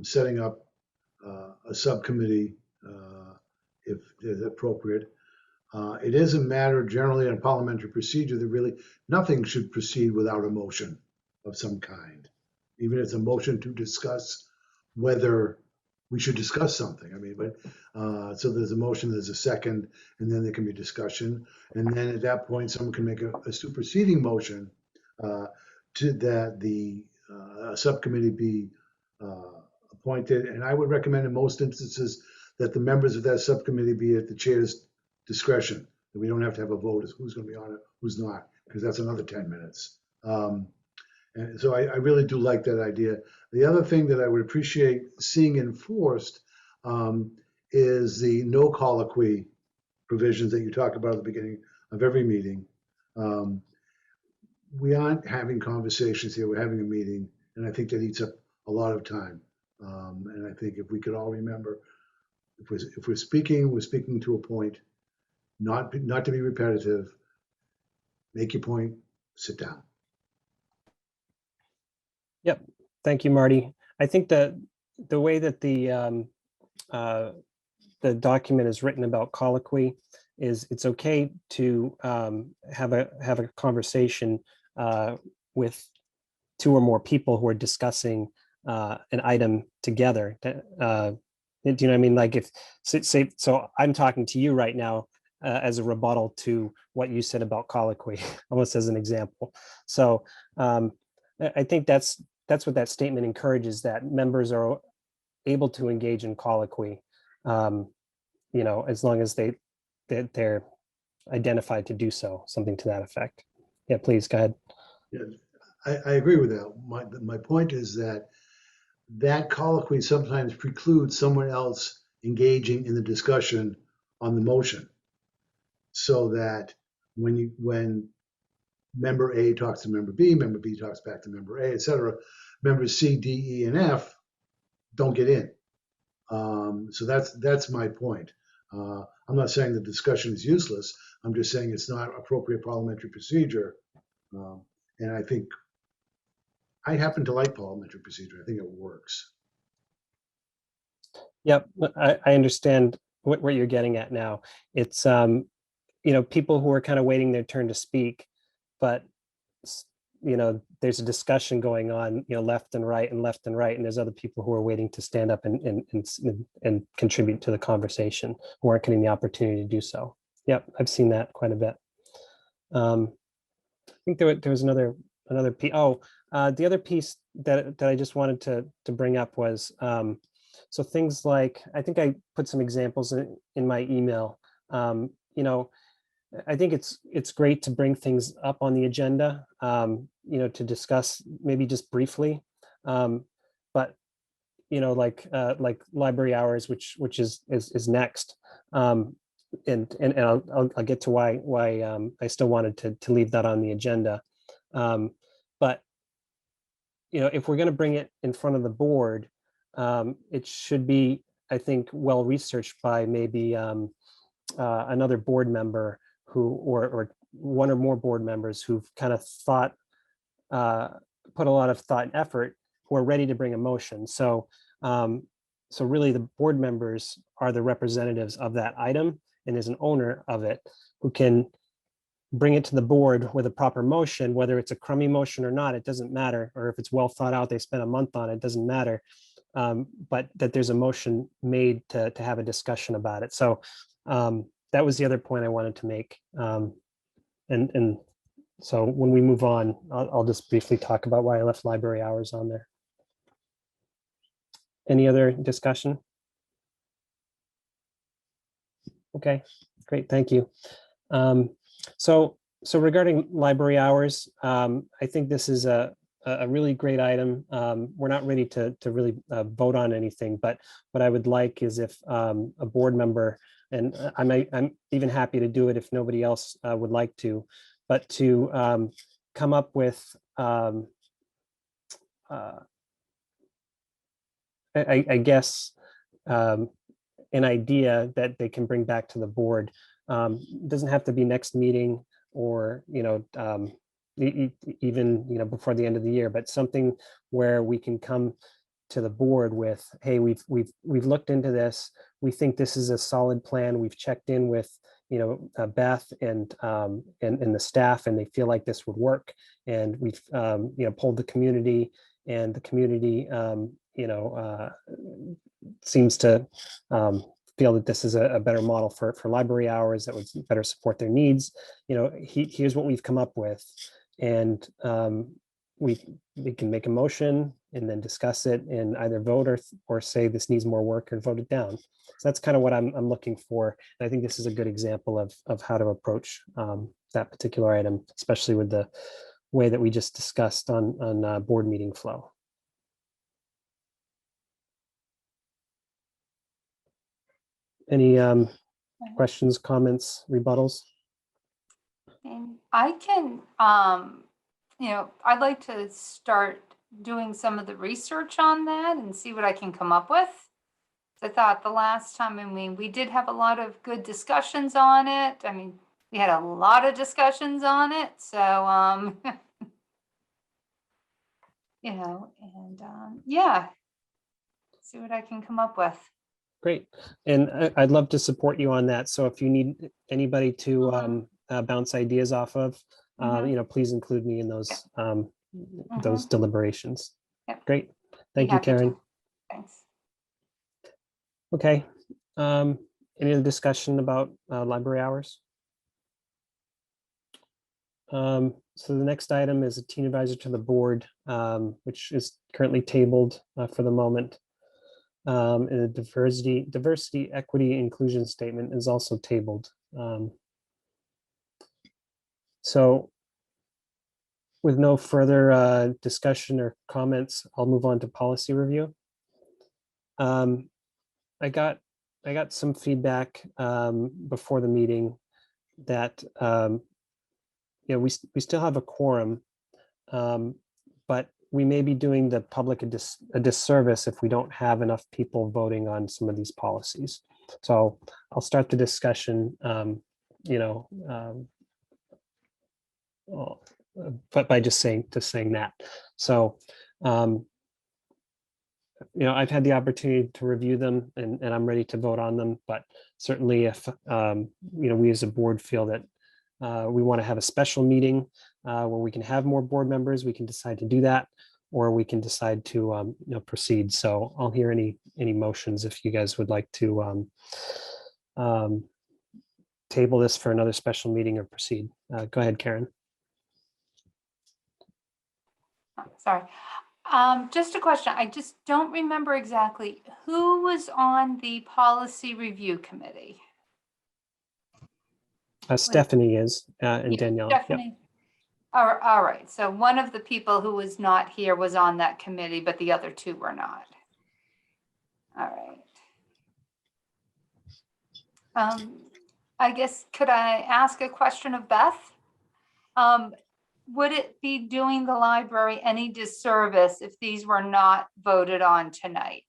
setting up a subcommittee if appropriate. It is a matter generally in parliamentary procedure that really nothing should proceed without a motion of some kind, even if it's a motion to discuss whether we should discuss something. I mean, but so there's a motion, there's a second, and then there can be discussion. And then at that point, someone can make a superseding motion to that the subcommittee be appointed. And I would recommend in most instances that the members of that subcommittee be at the chair's discretion, that we don't have to have a vote as who's going to be on it, who's not, because that's another 10 minutes. And so I really do like that idea. The other thing that I would appreciate seeing enforced is the no colloquy provisions that you talk about at the beginning of every meeting. We aren't having conversations here, we're having a meeting, and I think that eats up a lot of time. And I think if we could all remember, if we're speaking to a point, not to be repetitive, make your point, sit down. Yep. Thank you, Marty. I think that the way that the document is written about colloquy is it's okay to have a conversation with two or more people who are discussing an item together. Do you know what I mean? Like if say, so I'm talking to you right now as a rebuttal to what you said about colloquy, almost as an example. So I think that's what that statement encourages, that members are able to engage in colloquy, as long as they're identified to do so, something to that effect. Yeah, please go ahead. Yeah, I agree with that. My point is that colloquy sometimes precludes someone else engaging in the discussion on the motion, so that when member A talks to member B talks back to member A, etc., members C, D, E, and F don't get in. So that's my point. I'm not saying the discussion is useless. I'm just saying it's not appropriate parliamentary procedure. And I think I happen to like parliamentary procedure. I think it works. Yep, I understand what you're getting at now. It's people who are kind of waiting their turn to speak, but there's a discussion going on, left and right, and there's other people who are waiting to stand up and contribute to the conversation, who aren't getting the opportunity to do so. Yep, I've seen that quite a bit. think there was another piece. Oh, the other piece that I just wanted to bring up was, so things like, I think I put some examples in my email. You know, I think it's great to bring things up on the agenda, you know, to discuss maybe just briefly. But you know, like library hours, which is next. And I'll get to why I still wanted to leave that on the agenda. But you know, if we're going to bring it in front of the board, it should be, I think, well researched by maybe another board member who, or one or more board members who've kind of thought, put a lot of thought and effort, who are ready to bring a motion. So so really the board members are the representatives of that item and is an owner of it, who can bring it to the board with a proper motion, whether it's a crummy motion or not, it doesn't matter. Or if it's well thought out, they spent a month on it, doesn't matter. But that there's a motion made to have a discussion about it. So that was the other point I wanted to make. And so when we move on, I'll just briefly talk about why I left library hours on there. Any other discussion? Okay, great, thank you. So regarding library hours, I think this is a really great item. We're not ready to really vote on anything, but what I would like is if a board member, and I'm even happy to do it if nobody else would like to, but to come up with I guess an idea that they can bring back to the board. Doesn't have to be next meeting, or even before the end of the year, but something where we can come to the board with, hey, we've looked into this, we think this is a solid plan, we've checked in with Beth and the staff, and they feel like this would work, and we've polled the community, and the community seems to feel that this is a better model for library hours that would better support their needs. Here's what we've come up with, and we can make a motion and then discuss it and either vote or say this needs more work, or vote it down. So that's kind of what I'm looking for. And I think this is a good example of how to approach that particular item, especially with the way that we just discussed on board meeting flow. Any questions, comments, rebuttals? And I can, I'd like to start doing some of the research on that and see what I can come up with. I thought the last time, we did have a lot of good discussions on it. We had a lot of discussions on it. So, yeah, see what I can come up with. Great. And I'd love to support you on that. So if you need anybody to bounce ideas off of, please include me in those deliberations. Yep. Great. Thank you, Karen. Thanks. Okay. Any other discussion about library hours? So the next item is a teen advisor to the board, which is currently tabled for the moment. And a diversity, equity, inclusion statement is also tabled. So with no further discussion or comments, I'll move on to policy review. I got some feedback before the meeting that we still have a quorum, but we may be doing the public a disservice if we don't have enough people voting on some of these policies. So I'll start the discussion, but by just saying that. So, I've had the opportunity to review them, and I'm ready to vote on them. But certainly, if we as a board feel that we want to have a special meeting where we can have more board members, we can decide to do that, or we can decide to proceed. So I'll hear any motions if you guys would like to table this for another special meeting or proceed. Go ahead, Karen. Sorry. Just a question. I just don't remember exactly who was on the policy review committee. Stephanie is, and Danielle. Yep. Stephanie. All right. So one of the people who was not here was on that committee, but the other two were not. All right. I guess, could I ask a question of Beth? Would it be doing the library any disservice if these were not voted on tonight?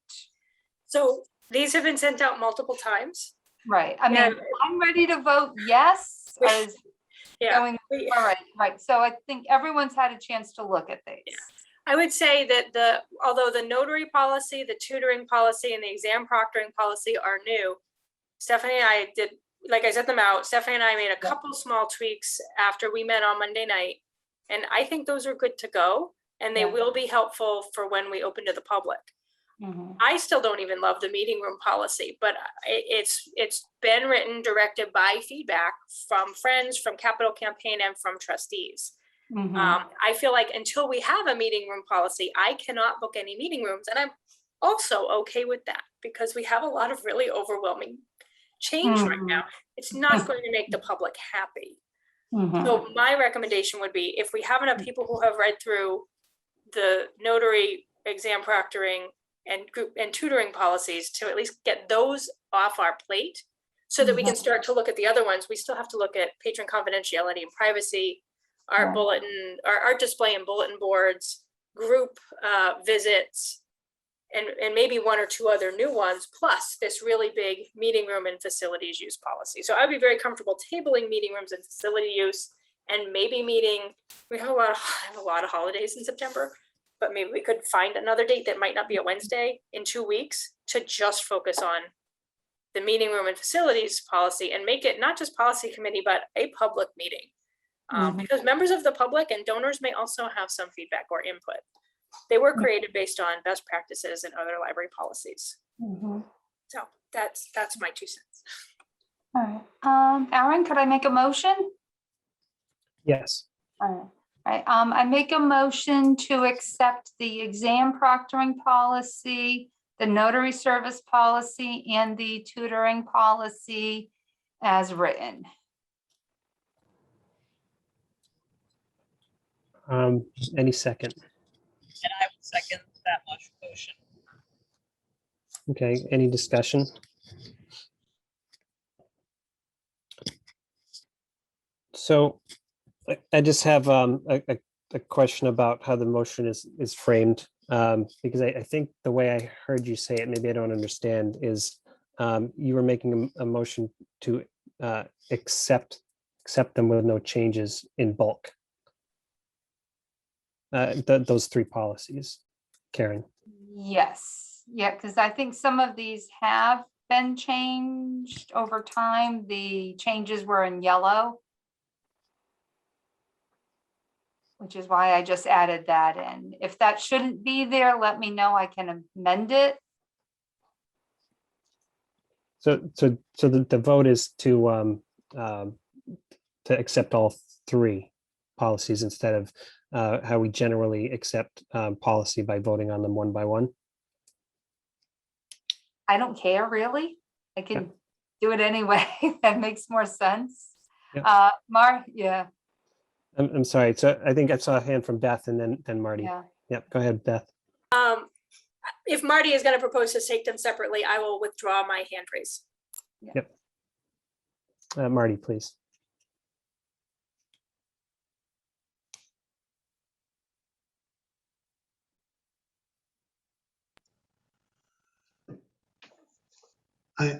So these have been sent out multiple times. Right. I mean, Yeah. I'm ready to vote yes. As Yeah. going, all right, right. So I think everyone's had a chance to look at these. Yeah. I would say that although the notary policy, the tutoring policy, and the exam proctoring policy are new, Stephanie and I did, like I set them out, Stephanie and I made a couple small tweaks after we met on Monday night. And I think those are good to go, and they will be helpful for when we open to the public. I still don't even love the meeting room policy, but it's been written, directed by feedback from friends, from Capital Campaign, and from trustees. I feel like until we have a meeting room policy, I cannot book any meeting rooms, and I'm also okay with that because we have a lot of really overwhelming change right now. It's not going to make the public happy. So my recommendation would be, if we have enough people who have read through the notary, exam proctoring, and group and tutoring policies, to at least get those off our plate so that we can start to look at the other ones. We still have to look at patron confidentiality and privacy, our bulletin, our display and bulletin boards, group visits, and maybe one or two other new ones, plus this really big meeting room and facilities use policy. So I'd be very comfortable tabling meeting rooms and facility use, and maybe we have a lot of holidays in September, but maybe we could find another date that might not be a Wednesday in 2 weeks to just focus on the meeting room and facilities policy and make it not just policy committee, but a public meeting. Because members of the public and donors may also have some feedback or input. They were created based on best practices and other library policies. So that's my 2 cents. All right. Aaron, could I make a motion? Yes. All right. I make a motion to accept the exam proctoring policy, the notary service policy, and the tutoring policy as written. Any second? And I would second that motion. Okay, any discussion? So I just have a question about how the motion is framed, because I think the way I heard you say it, maybe I don't understand, is you were making a motion to accept them with no changes in bulk. Those 3 policies, Karen. Yes, yeah, because I think some of these have been changed over time. The changes were in yellow, which is why I just added that in. If that shouldn't be there, let me know. I can amend it. So the vote is to accept all 3 policies instead of how we generally accept policy by voting on them one by one. I don't care, really. I can do it anyway. That makes more sense. Yeah. Yeah. I'm sorry. So I think I saw a hand from Beth and then Marty. Yeah. Yep. Go ahead, Beth. If Marty is going to propose to take them separately, I will withdraw my hand raise. Yep. Marty, please.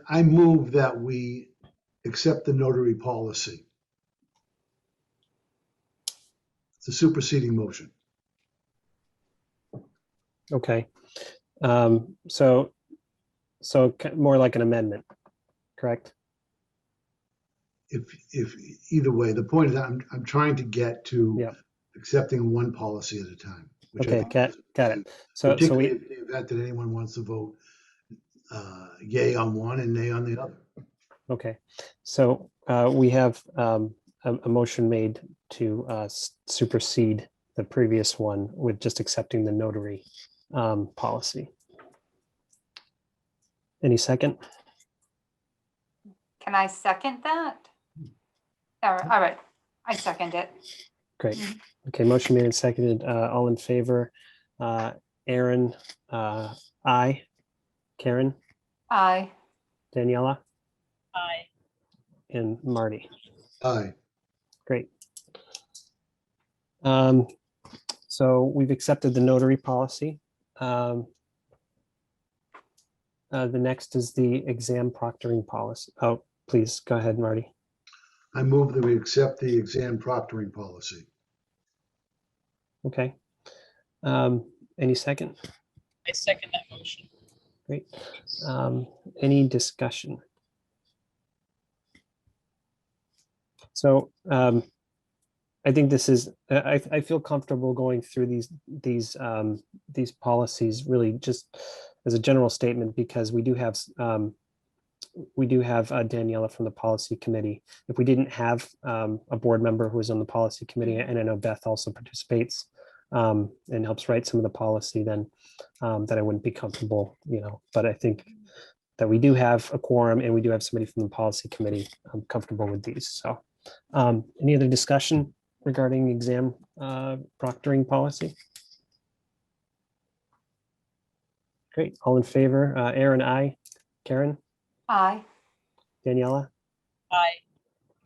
I move that we accept the notary policy. It's a superseding motion. Okay. So more like an amendment, correct? If either way, the point is I'm trying to get to accepting one policy at a time. Okay, got it. So particularly in the event that anyone wants to vote yay on one and nay on the other. Okay, so we have a motion made to supersede the previous one with just accepting the notary policy. Any second? Can I second that? All right, I second it. Great. Okay, motion made and seconded. All in favor? Aaron, aye. Karen, Aye. Daniela, Aye. and Marty. Aye. Great. So we've accepted the notary policy. The next is the exam proctoring policy. Oh, please go ahead, Marty. I move that we accept the exam proctoring policy. Okay. Any second? I second that motion. Great. Any discussion? So I think this is, I feel comfortable going through these policies really just as a general statement, because we do have Daniela from the policy committee. If we didn't have a board member who is on the policy committee, and I know Beth also participates and helps write some of the policy, then that I wouldn't be comfortable, but I think that we do have a quorum and we do have somebody from the policy committee. I'm comfortable with these. So any other discussion regarding exam proctoring policy? Great. All in favor? Aaron, aye. Karen, Aye. Daniela, Aye.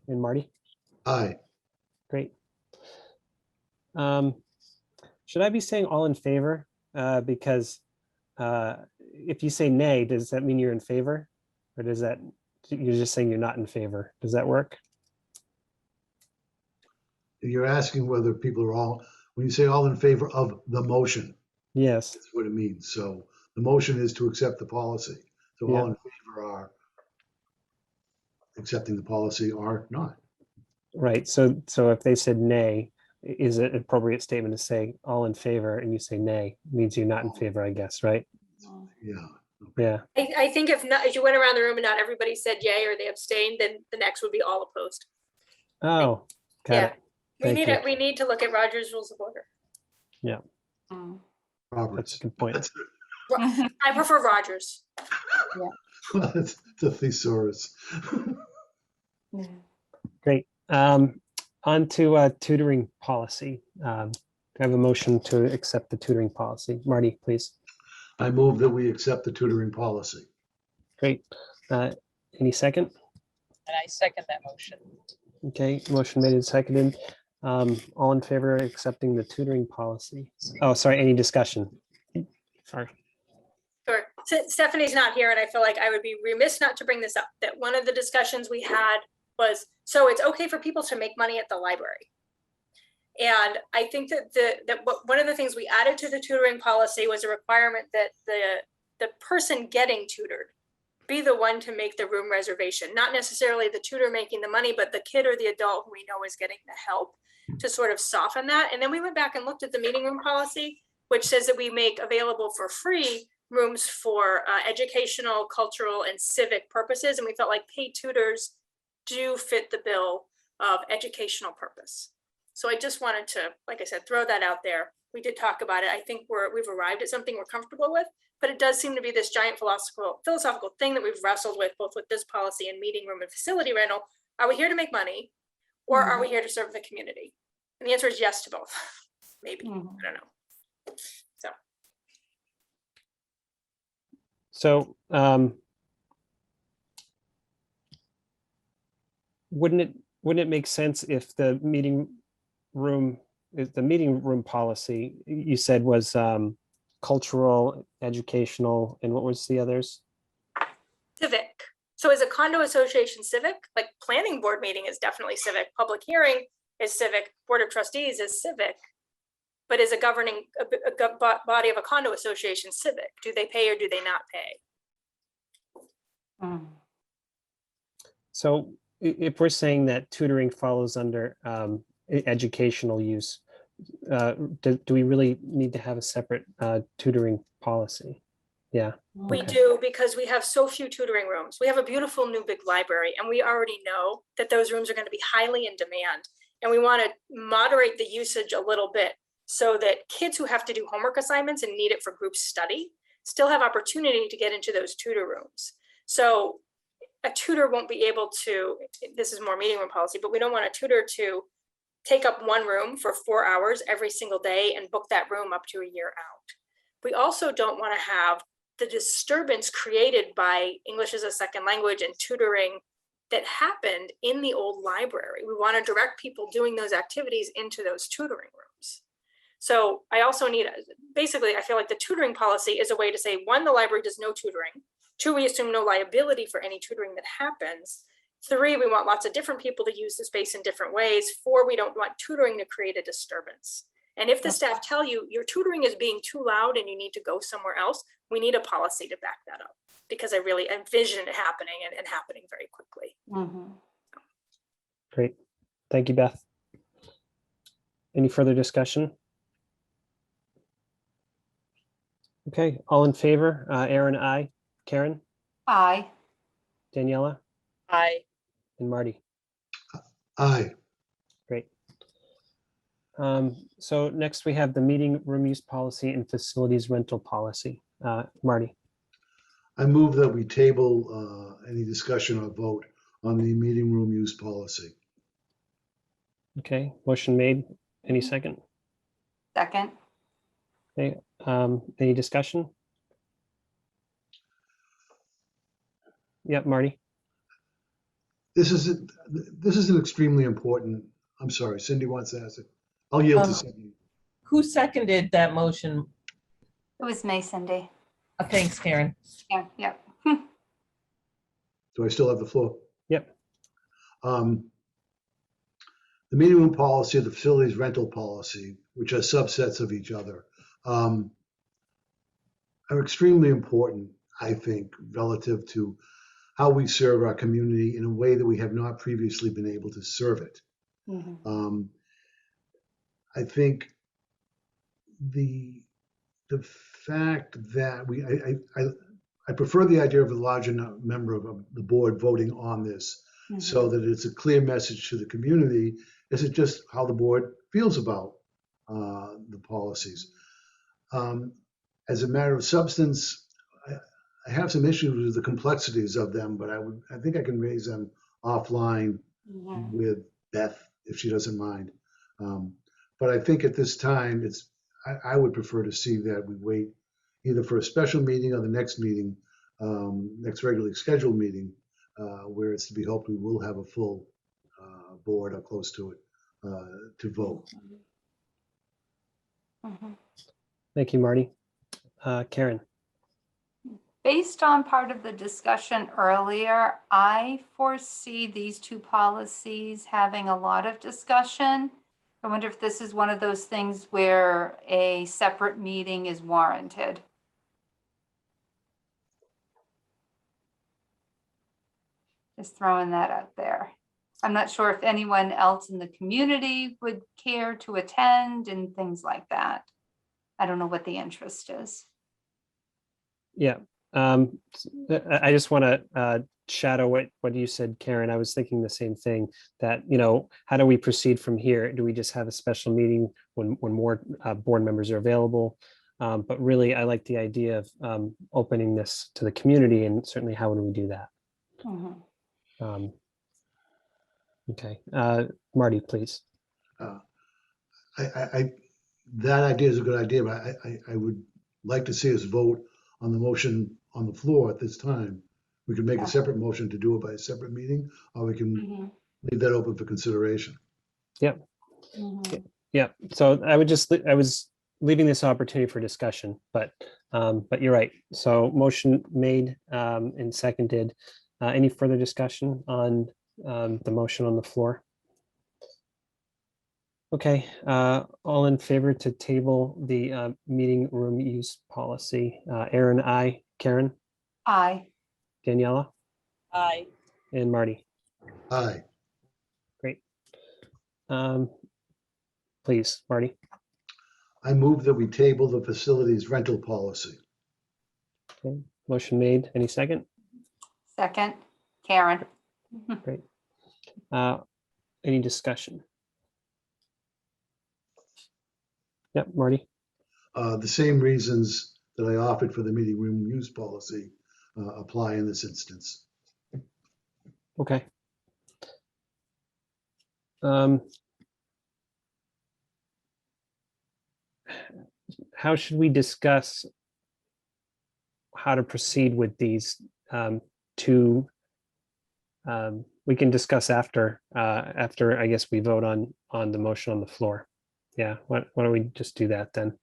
and Marty? Aye. Great. Should I be saying all in favor? Because if you say nay, does that mean you're in favor? Or does that, you're just saying you're not in favor? Does that work? You're asking whether people are all, when you say all in favor of the motion, Yes. that's what it means. So the motion is to accept the policy. So Yeah. all in favor are accepting the policy or not. Right. So if they said nay, is it an appropriate statement to say all in favor and you say nay, means you're not in favor, I guess, right? Yeah. Yeah. I think if not, if you went around the room and not everybody said yay or they abstained, then the next would be all opposed. Oh, got Yeah. it. Thank you. We need to look at Roger's Rules of Order. Mm. That's Roberts. a good point. That's I prefer Roger's. it's a thesaurus. Great. On to tutoring policy. I have a motion to accept the tutoring policy. Marty, please. I move that we accept the tutoring policy. Great. Any second? And I second that motion. Okay, motion made and seconded. All in favor of accepting the tutoring policy? Oh, sorry, any discussion? Sorry. Sure. Stephanie's not here, and I feel like I would be remiss not to bring this up, that one of the discussions we had was, so it's okay for people to make money at the library. And I think that one of the things we added to the tutoring policy was a requirement that the person getting tutored be the one to make the room reservation, not necessarily the tutor making the money, but the kid or the adult who we know is getting the help, to sort of soften that. And then we went back and looked at the meeting room policy, which says that we make available for free rooms for educational, cultural, and civic purposes. And we felt like paid tutors do fit the bill of educational purpose. So I just wanted to, like I said, throw that out there. We did talk about it. I think we've arrived at something we're comfortable with, but it does seem to be this giant philosophical thing that we've wrestled with, both with this policy and meeting room and facility rental. Are we here to make money, or are we here to serve the community? And the answer is yes to both. Maybe, I don't know. So wouldn't it make sense if the meeting room policy you said was cultural, educational, and what was the others? Civic. So is a condo association civic? Like planning board meeting is definitely civic. Public hearing is civic. Board of trustees is civic. But is a governing body of a condo association civic? Do they pay or do they not pay? So if we're saying that tutoring follows under educational use, do we really need to have a separate tutoring policy? Yeah. We Okay. do, because we have so few tutoring rooms. We have a beautiful new big library, and we already know that those rooms are going to be highly in demand. And we want to moderate the usage a little bit so that kids who have to do homework assignments and need it for group study still have opportunity to get into those tutor rooms. So a tutor won't be able to, this is more meeting room policy, but we don't want a tutor to take up one room for 4 hours every single day and book that room up to a year out. We also don't want to have the disturbance created by English as a second language and tutoring that happened in the old library. We want to direct people doing those activities into those tutoring rooms. So I also need, basically, I feel like the tutoring policy is a way to say, 1, the library does no tutoring. 2, we assume no liability for any tutoring that happens. 3, we want lots of different people to use the space in different ways. 4, we don't want tutoring to create a disturbance. And if the staff tell you your tutoring is being too loud and you need to go somewhere else, we need a policy to back that up, because I really envision it happening and happening very quickly. Great. Thank you, Beth. Any further discussion? Okay, all in favor? Aaron, aye. Karen, Aye. Daniela, Aye. and Marty. Aye. Great. So next we have the meeting room use policy and facilities rental policy. Marty, I move that we table any discussion or vote on the meeting room use policy. okay, motion made. Any second? Second. Okay, any discussion? Yep, Marty. This is an extremely important, I'm sorry, Cindy wants to ask it. I'll yield to Cindy. Who seconded that motion? It was May, Cindy. Thanks, Karen. Yeah, yeah. Do I still have the floor? Yep. The meeting room policy, the facilities rental policy, which are subsets of each other, are extremely important, I think, relative to how we serve our community in a way that we have not previously been able to serve it. I think the fact that I prefer the idea of a larger member of the board voting on this, so that it's a clear message to the community. Is it just how the board feels about the policies? As a matter of substance, I have some issues with the complexities of them, but I think I can raise them offline with Beth if she doesn't mind. But I think at this time, I would prefer to see that we wait either for a special meeting or the next meeting, next regularly scheduled meeting, where it's to be hoped we will have a full board or close to it to vote. Thank you, Marty. Karen. Based on part of the discussion earlier, I foresee these two policies having a lot of discussion. I wonder if this is one of those things where a separate meeting is warranted. Just throwing that out there. I'm not sure if anyone else in the community would care to attend and things like that. I don't know what the interest is. Yeah. I just want to shadow what you said, Karen. I was thinking the same thing, that, how do we proceed from here? Do we just have a special meeting when more board members are available? But really, I like the idea of opening this to the community, and certainly how would we do that? Okay, Marty, please. That idea is a good idea, but I would like to see us vote on the motion on the floor at this time. We could make a separate motion to do it by a separate meeting, or we can leave that open for consideration. Yep. Yeah. So I was leaving this opportunity for discussion, but you're right. So motion made and seconded. Any further discussion on the motion on the floor? Okay, all in favor to table the meeting room use policy? Aaron, aye. Karen? Aye. Daniela? Aye. And Marty? Aye. Great. Please, Marty. I move that we table the facilities rental policy. Okay. Motion made. Any second? Second, Karen. Great. Any discussion? Yep, Marty. The same reasons that I offered for the meeting room use policy apply in this instance. Okay. How should we discuss how to proceed with these two? We can discuss after I guess we vote on the motion on the floor. Yeah, why don't we just do that then?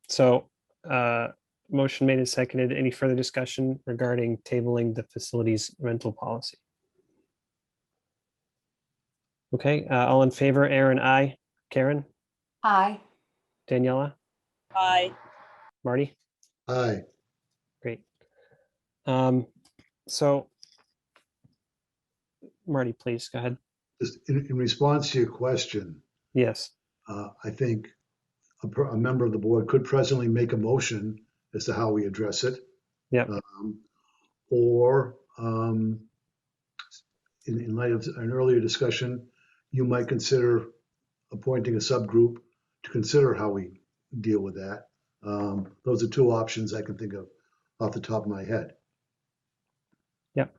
So motion made and seconded. Any further discussion regarding tabling the facilities rental policy? Okay, all in favor, Aaron, aye. Karen, Aye. Daniela, Aye. Marty? Aye. Great. So Marty, please go ahead. Just in response to your question, Yes. I think a member of the board could presently make a motion as to how we address it. Yep. Or in light of an earlier discussion, you might consider appointing a subgroup to consider how we deal with that. Those are two options I can think of off the top of my head. Yep.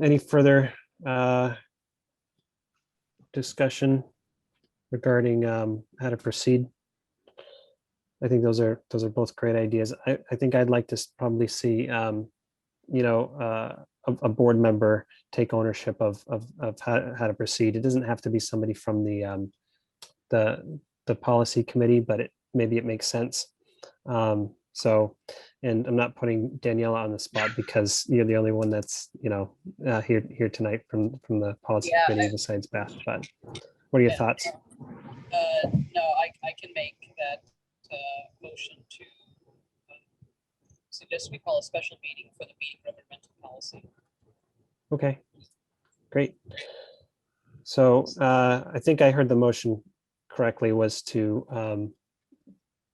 Any further discussion regarding how to proceed? I think those are both great ideas. I think I'd like to probably see a board member take ownership of how to proceed. It doesn't have to be somebody from the policy committee, but maybe it makes sense. So, and I'm not putting Daniela on the spot because you're the only one that's here tonight from the policy committee besides Beth. But what are your thoughts? No, I can make that motion to suggest we call a special meeting for the meeting room and rental policy. Okay, great. So I think I heard the motion correctly was to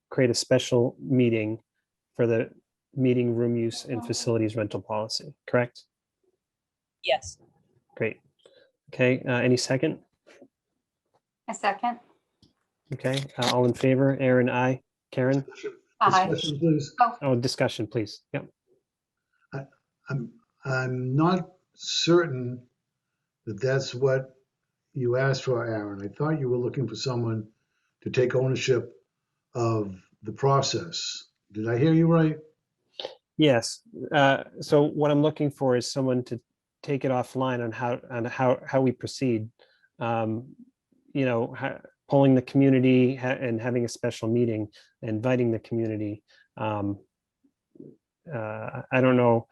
create a special meeting for the meeting room use and facilities rental policy, correct? Yes. Great. Okay, any second? A second. Okay, all in favor, Aaron, aye. Karen? Aye. Discussion, please. Oh, discussion, please. Yep. I'm not certain that that's what you asked for, Aaron. I thought you were looking for someone to take ownership of the process. Did I hear you right? Yes. So what I'm looking for is someone to take it offline on how we proceed. Polling the community and having a special meeting, inviting the community. I don't know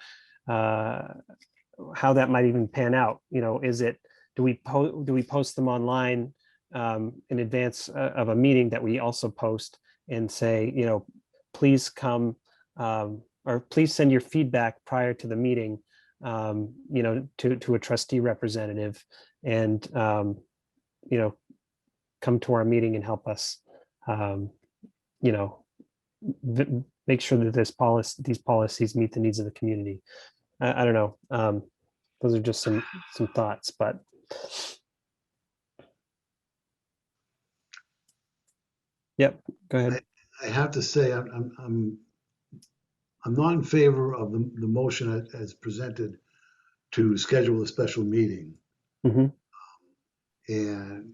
how that might even pan out. Do we post them online in advance of a meeting that we also post and say, please come or please send your feedback prior to the meeting, to a trustee representative, and come to our meeting and help us, make sure that these policies meet the needs of the community. I don't know. Those are just some thoughts, but. Yep, go ahead. I have to say, I'm not in favor of the motion as presented to schedule a special meeting. Mhm. And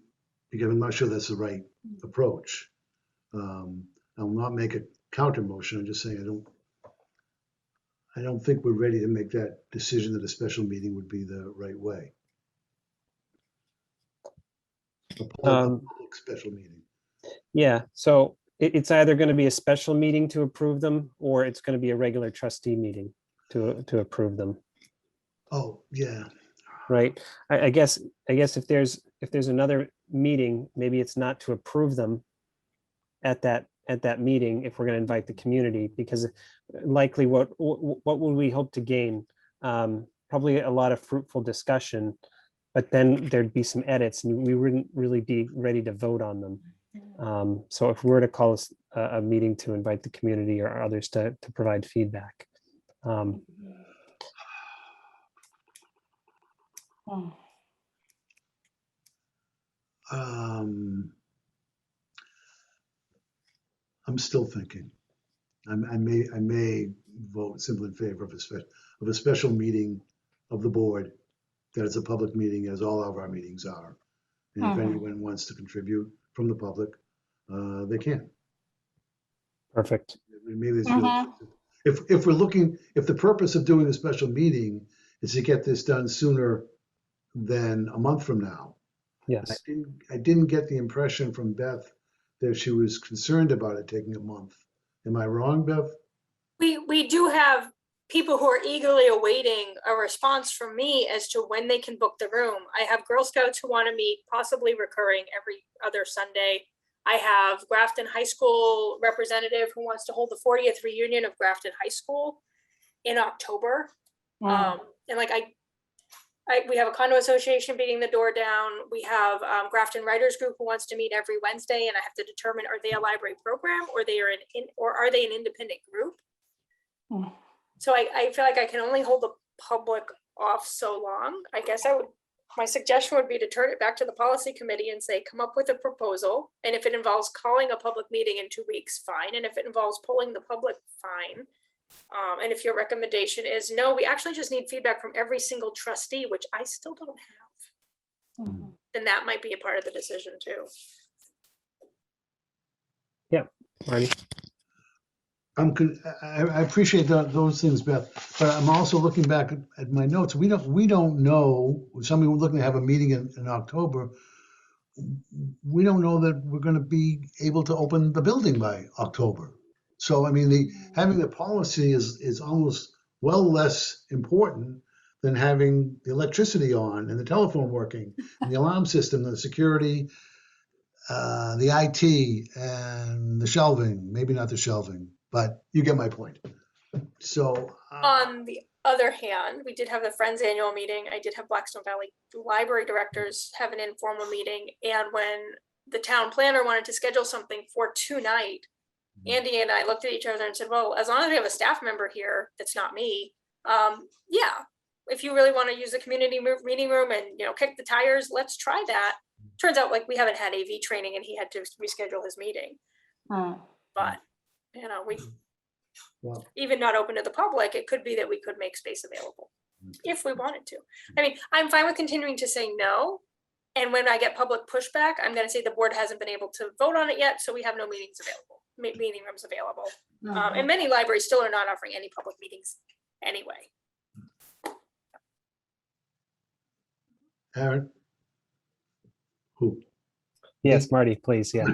because I'm not sure that's the right approach. I will not make a counter motion. I'm just saying I don't think we're ready to make that decision that a special meeting would be the right way. A public special meeting. Yeah, so it's either going to be a special meeting to approve them, or it's going to be a regular trustee meeting to approve them. Oh, yeah. Right. I guess if there's another meeting, maybe it's not to approve them at that meeting if we're going to invite the community, because likely what would we hope to gain? Probably a lot of fruitful discussion, but then there'd be some edits and we wouldn't really be ready to vote on them. So if we were to call a meeting to invite the community or others to provide feedback. I'm still thinking. I may vote simply in favor of a special meeting of the board that is a public meeting, as all of our meetings are. And if anyone wants to contribute from the public, they can. Perfect. Maybe it's really, if we're looking, if the purpose of doing a special meeting is to get this done sooner than a month from now. Yes. I didn't get the impression from Beth that she was concerned about it taking a month. Am I wrong, Beth? We do have people who are eagerly awaiting a response from me as to when they can book the room. I have Girl Scouts who want to meet, possibly recurring every other Sunday. I have Grafton High School representative who wants to hold the 40th reunion of Grafton High School in October. And like we have a condo association beating the door down. We have Grafton Writers Group who wants to meet every Wednesday, and I have to determine, are they a library program or are they an independent group? So I feel like I can only hold the public off so long. I guess my suggestion would be to turn it back to the policy committee and say, come up with a proposal. And if it involves calling a public meeting in 2 weeks, fine. And if it involves polling the public, fine. And if your recommendation is no, we actually just need feedback from every single trustee, which I still don't have, then that might be a part of the decision too. Yeah, Marty. I appreciate those things, Beth, but I'm also looking back at my notes. We don't know. Somebody we're looking to have a meeting in October. We don't know that we're going to be able to open the building by October. So I mean, having the policy is almost well less important than having the electricity on and the telephone working and the alarm system, the security, the IT, and the shelving. Maybe not the shelving, but you get my point. So on the other hand, we did have the Friends annual meeting. I did have Blackstone Valley library directors have an informal meeting. And when the town planner wanted to schedule something for tonight, Andy and I looked at each other and said, well, as long as we have a staff member here, that's not me. Yeah, if you really want to use the community meeting room and, kick the tires, let's try that. Turns out like we haven't had AV training and he had to reschedule his meeting. But, even not open to the public, it could be that we could make space available if we wanted to. I mean, I'm fine with continuing to say no. And when I get public pushback, I'm going to say the board hasn't been able to vote on it yet, so we have no meeting rooms available. And many libraries still are not offering any public meetings anyway. Aaron? Who? Yes, Marty, please. Yeah.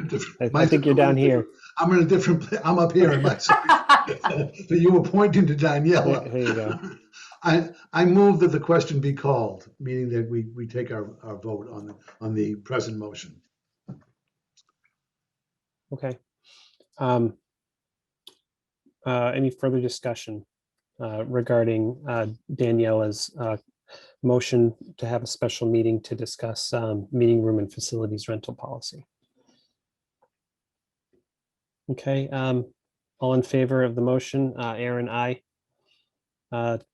I think you're down here. I'm in a different place. I'm up here in my side. But you were pointing to Daniela. There you go. I move that the question be called, meaning that we take our vote on the present motion. Okay. Any further discussion regarding Daniela's motion to have a special meeting to discuss meeting room and facilities rental policy? Okay, all in favor of the motion? Aaron, aye.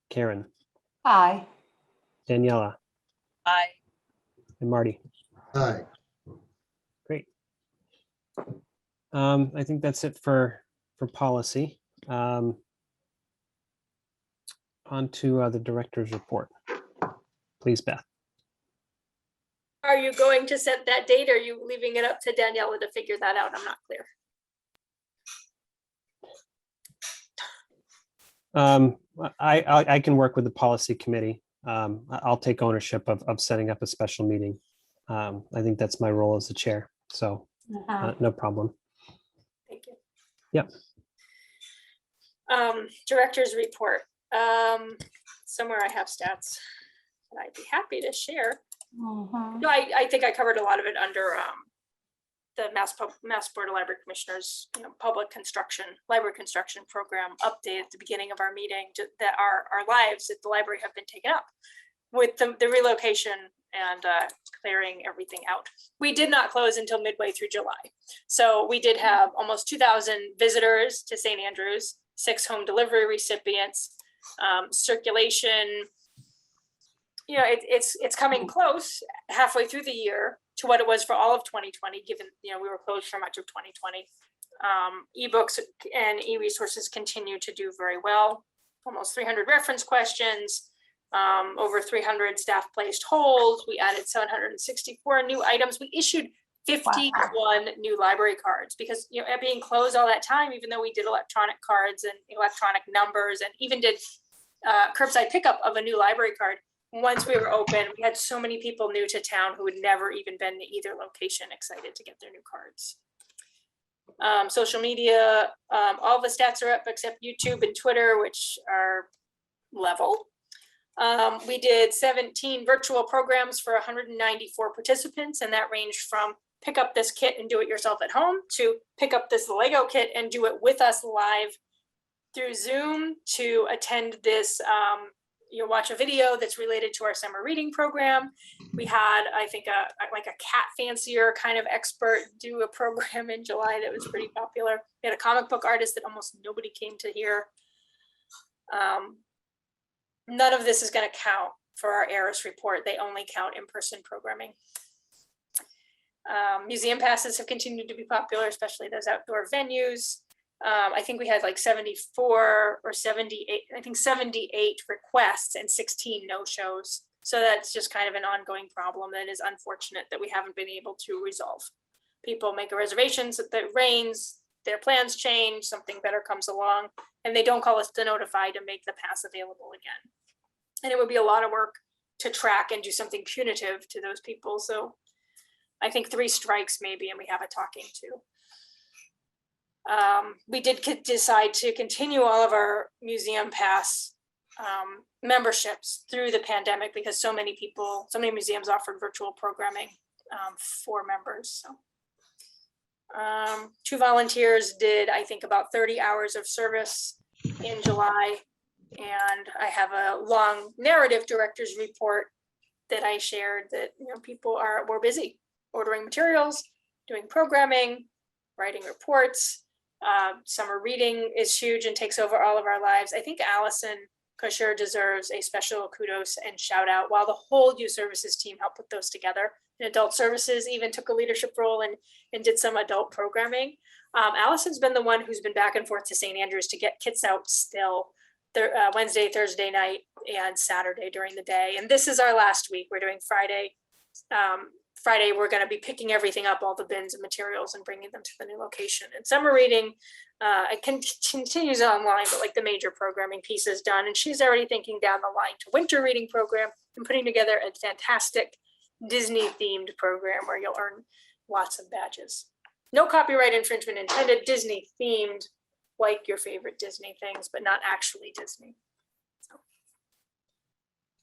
Karen? Aye. Daniela? Aye. And Marty? Aye. Great. I think that's it for policy. On to the director's report. Please, Beth. Are you going to set that date? Or are you leaving it up to Daniela to figure that out? I'm not clear. I can work with the policy committee. I'll take ownership of setting up a special meeting. I think that's my role as the chair. So no problem. Thank you. Yep. Director's report. Somewhere I have stats that I'd be happy to share. No, I think I covered a lot of it under the Mass Board of Library Commissioners, public construction, library construction program update at the beginning of our meeting, that our lives at the library have been taken up with the relocation and clearing everything out. We did not close until midway through July. So we did have almost 2,000 visitors to St. Andrews, 6 home delivery recipients, circulation. It's coming close halfway through the year. to what it was for all of 2020, given, we were closed for much of 2020. Ebooks and e-resources continue to do very well. Almost 300 reference questions, over 300 staff placed holds. We added 764 new items. We issued 51 new library cards because, at being closed all that time, even though we did electronic cards and electronic numbers and even did curbside pickup of a new library card. Once we were open, we had so many people new to town who had never even been to either location excited to get their new cards. Social media, all the stats are up except YouTube and Twitter, which are level. We did 17 virtual programs for 194 participants, and that ranged from pick up this kit and do it yourself at home to pick up this Lego kit and do it with us live through Zoom, to attend this, watch a video that's related to our summer reading program. We had, I think, a cat fancier kind of expert do a program in July that was pretty popular. We had a comic book artist that almost nobody came to hear. None of this is going to count for our ARIS report. They only count in-person programming. Museum passes have continued to be popular, especially those outdoor venues. I think we had like 74 or 78, I think 78 requests and 16 no-shows. So that's just kind of an ongoing problem that is unfortunate that we haven't been able to resolve. People make a reservation, so that it rains, their plans change, something better comes along, and they don't call us to notify to make the pass available again. And it would be a lot of work to track and do something punitive to those people. So I think 3 strikes maybe, and we have a talking to. We did decide to continue all of our museum pass memberships through the pandemic because so many museums offered virtual programming for members. So 2 volunteers did, I think, about 30 hours of service in July. And I have a long narrative director's report that I shared that, people were busy ordering materials, doing programming, writing reports. Summer reading is huge and takes over all of our lives. I think Allison Kosher deserves a special kudos and shout out, while the whole youth services team helped put those together. And adult services even took a leadership role and did some adult programming. Allison's been the one who's been back and forth to St. Andrews to get kits out still. Wednesday, Thursday night, and Saturday during the day. And this is our last week. We're doing Friday. Friday, we're going to be picking everything up, all the bins and materials, and bringing them to the new location. And summer reading, it continues online, but like the major programming piece is done. And she's already thinking down the line to winter reading program and putting together a fantastic Disney themed program where you'll earn lots of badges. No copyright infringement intended, Disney themed, like your favorite Disney things, but not actually Disney. So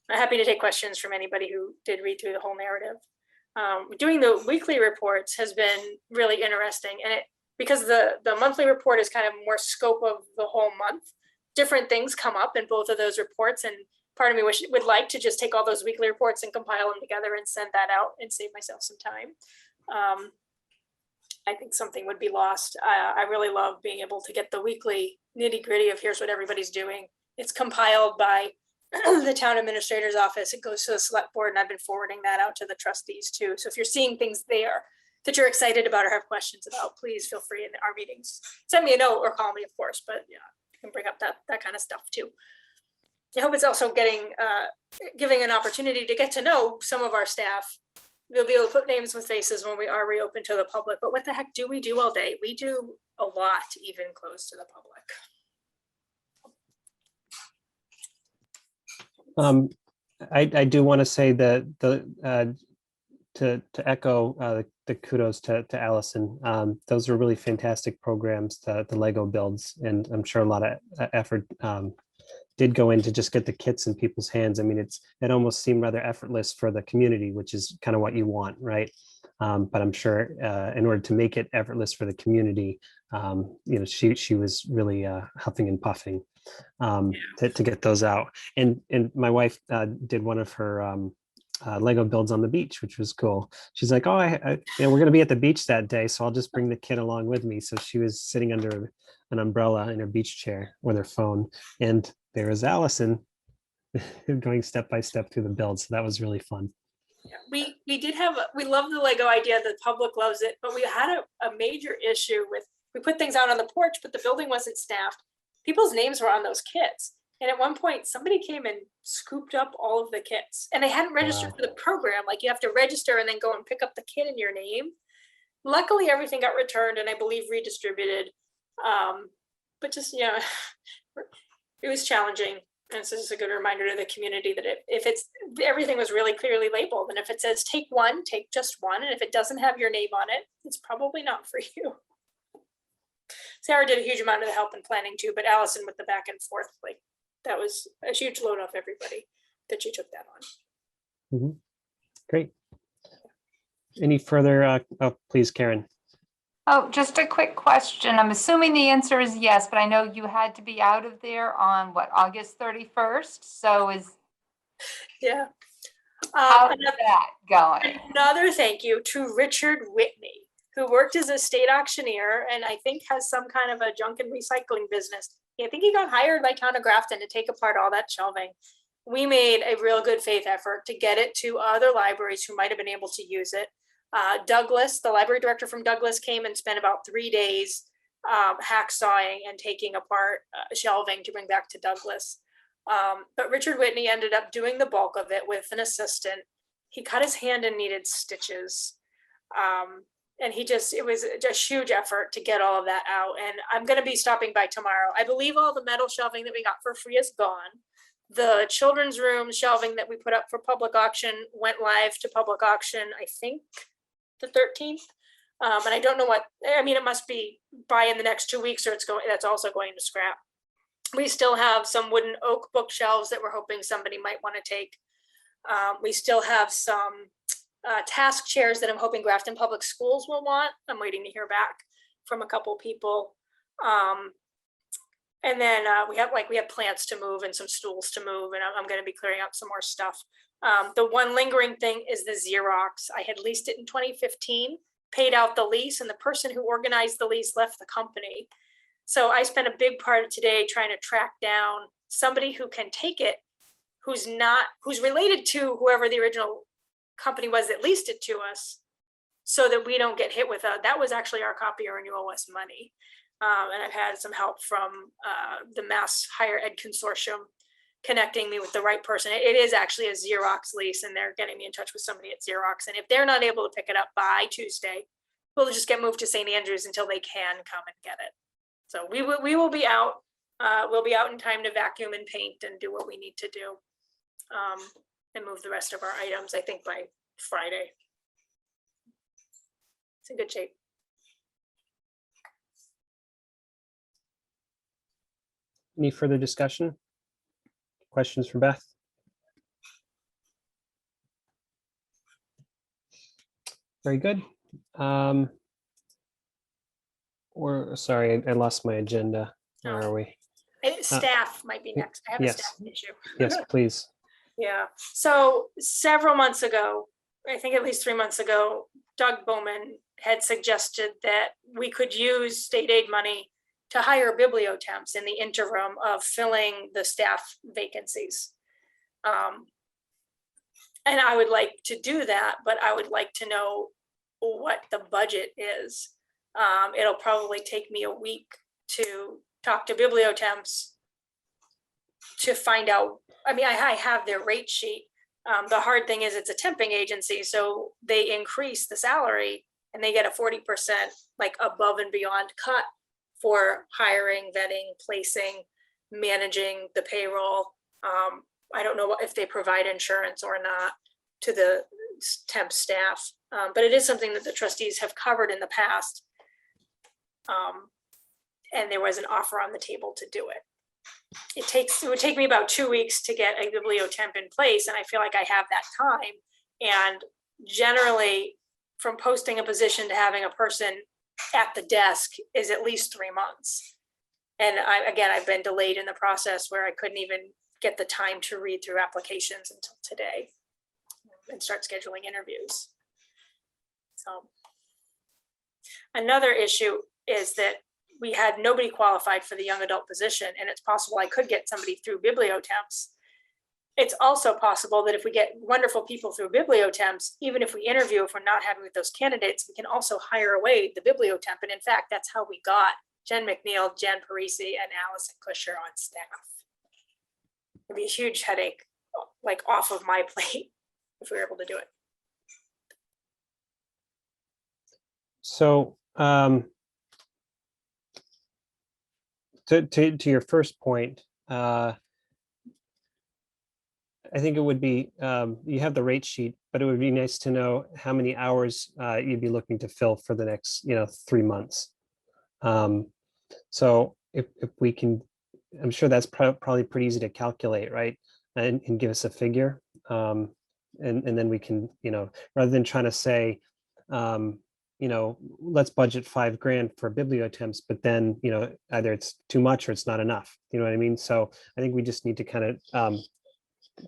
I'm happy to take questions from anybody who did read through the whole narrative. Doing the weekly reports has been really interesting, and because the monthly report is kind of more scope of the whole month, different things come up in both of those reports, and part of me would like to just take all those weekly reports and compile them together and send that out and save myself some time. I think something would be lost. I really love being able to get the weekly nitty gritty of here's what everybody's doing. It's compiled by the town administrator's office. It goes to the select board, and I've been forwarding that out to the trustees too. So if you're seeing things there that you're excited about or have questions about, please feel free in our meetings. Send me a note or call me, of course, but yeah, you can bring up that kind of stuff too. I hope it's also giving an opportunity to get to know some of our staff. We'll be able to put names with faces when we are reopened to the public, but what the heck do we do all day? We do a lot, even close to the public. I do want to say that to echo the kudos to Allison. Those were really fantastic programs, the Lego builds, and I'm sure a lot of effort did go in to just get the kits in people's hands. I mean, it almost seemed rather effortless for the community, which is kind of what you want, right? But I'm sure in order to make it effortless for the community, she was really huffing and puffing to get those out. And my wife did one of her Lego builds on the beach, which was cool. She's like, oh, we're going to be at the beach that day, so I'll just bring the kit along with me. So she was sitting under an umbrella in her beach chair with her phone, and there was Allison going step by step through the build. So that was really fun. Yeah, we love the Lego idea. The public loves it, but we had a major issue with, we put things out on the porch, but the building wasn't staffed. People's names were on those kits. And at one point, somebody came and scooped up all of the kits, and they hadn't registered Wow. for the program. Like, you have to register and then go and pick up the kit in your name. Luckily, everything got returned and I believe redistributed. But just, you know, it was challenging. And it's just a good reminder to the community that if it's, everything was really clearly labeled, and if it says take one, take just one. And if it doesn't have your name on it, it's probably not for you. Sarah did a huge amount of the help and planning too, but Allison with the back and forth, like, that was a huge load off everybody that she took that on. Mhm. Great. Any further, please, Karen. Oh, just a quick question. I'm assuming the answer is yes, but I know you had to be out of there on what, August 31st? So Yeah. how's that going? Another thank you to Richard Whitney, who worked as a state auctioneer and I think has some kind of a junk and recycling business. I think he got hired by Town of Grafton to take apart all that shelving. We made a real good faith effort to get it to other libraries who might have been able to use it. Douglas, the library director from Douglas, came and spent about 3 days hacksawing and taking apart shelving to bring back to Douglas. But Richard Whitney ended up doing the bulk of it with an assistant. He cut his hand and needed stitches. And it was just huge effort to get all of that out. And I'm going to be stopping by tomorrow. I believe all the metal shelving that we got for free is gone. The children's room shelving that we put up for public auction went live to public auction, I think, the 13th. And I don't know what, I mean, it must be by in the next 2 weeks or that's also going to scrap. We still have some wooden oak bookshelves that we're hoping somebody might want to take. We still have some task chairs that I'm hoping Grafton Public Schools will want. I'm waiting to hear back from a couple people. And then we have plants to move and some stools to move, and I'm going to be clearing up some more stuff. The one lingering thing is the Xerox. I had leased it in 2015, paid out the lease, and the person who organized the lease left the company. So I spent a big part of today trying to track down somebody who can take it, who's related to whoever the original company was that leased it to us, so that we don't get hit with that was actually our copier renewal was money. And I've had some help from the Mass Higher Ed Consortium connecting me with the right person. It is actually a Xerox lease, and they're getting me in touch with somebody at Xerox. And if they're not able to pick it up by Tuesday, we'll just get moved to St. Andrews until they can come and get it. So we will be out. We'll be out in time to vacuum and paint and do what we need to do, and move the rest of our items, I think, by Friday. It's in good shape. Any further discussion? Questions for Beth? Very good. Sorry, I lost my agenda. Where are we? Staff might be next. I have yes. a staff issue. Yes, please. Yeah. So several months ago, I think at least 3 months ago, Doug Bowman had suggested that we could use state aid money to hire bibliotemps in the interim of filling the staff vacancies. And I would like to do that, but I would like to know what the budget is. It'll probably take me a week to talk to bibliotemps to find out. I mean, I have their rate sheet. The hard thing is it's a temping agency, so they increase the salary and they get a 40% like above and beyond cut for hiring, vetting, placing, managing the payroll. I don't know if they provide insurance or not to the temp staff, but it is something that the trustees have covered in the past. And there was an offer on the table to do it. It would take me about 2 weeks to get a bibliotemp in place, and I feel like I have that time. And generally, from posting a position to having a person at the desk is at least 3 months. And I've been delayed in the process where I couldn't even get the time to read through applications until today and start scheduling interviews. So another issue is that we had nobody qualified for the young adult position, and it's possible I could get somebody through bibliotemps. it's also possible that if we get wonderful people through bibliotemps, even if we interview, if we're not happy with those candidates, we can also hire away the bibliotemp. And in fact, that's how we got Jen McNeil, Jen Parisi, and Allison Kusher on staff. It'd be a huge headache, like off of my plate, if we were able to do it. So to your first point, I think it would be, you have the rate sheet, but it would be nice to know how many hours you'd be looking to fill for the next, 3 months. So if we can, I'm sure that's probably pretty easy to calculate, right? And give us a figure. And then we can, rather than trying to say, let's budget $5,000 for bibliotemps, but then, either it's too much or it's not enough. You know what I mean? So I think we just need to kind of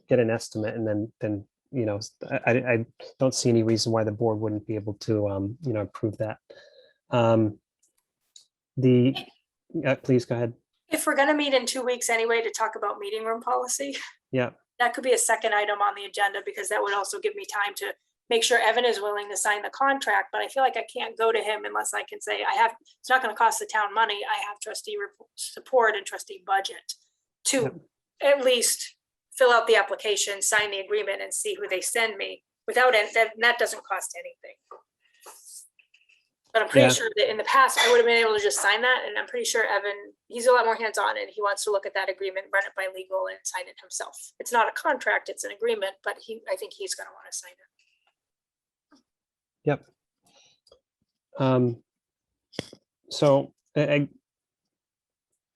get an estimate, and then I don't see any reason why the board wouldn't be able to approve that. Please go ahead. If we're gonna meet in 2 weeks anyway to talk about meeting room policy, Yeah. that could be a second item on the agenda, because that would also give me time to make sure Evan is willing to sign the contract. But I feel like I can't go to him unless I can say it's not gonna cost the town money. I have trustee support and trustee budget to at least fill out the application, sign the agreement, and see who they send me without it. That doesn't cost anything. But I'm pretty sure that in the past, I would have been able to just sign that. And I'm pretty sure Evan, he's a lot more hands-on, and he wants to look at that agreement, run it by legal, and sign it himself. It's not a contract, it's an agreement, but I think he's gonna want to sign it. Yep. So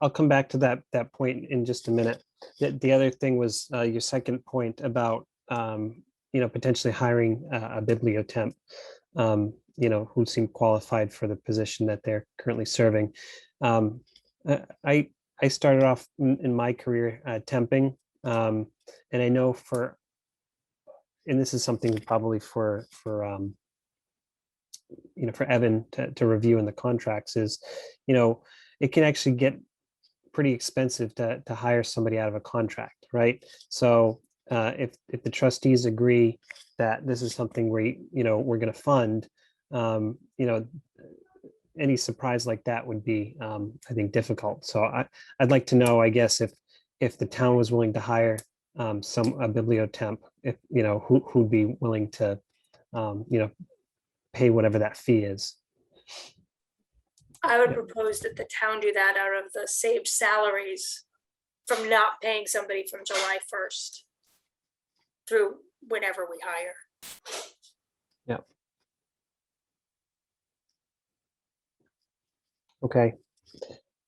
I'll come back to that point in just a minute. The other thing was your second point about potentially hiring a bibliotemp, who seem qualified for the position that they're currently serving. I started off in my career temping, and I know and this is something probably for Evan to review in the contracts, is it can actually get pretty expensive to hire somebody out of a contract, right? So if the trustees agree that this is something we're going to fund, any surprise like that would be, I think, difficult. So I'd like to know, I guess, if the town was willing to hire a bibliotemp, who'd be willing to pay whatever that fee is. I would propose that the town do that out of the saved salaries from not paying somebody from July 1st through whenever we hire. Yeah. Okay.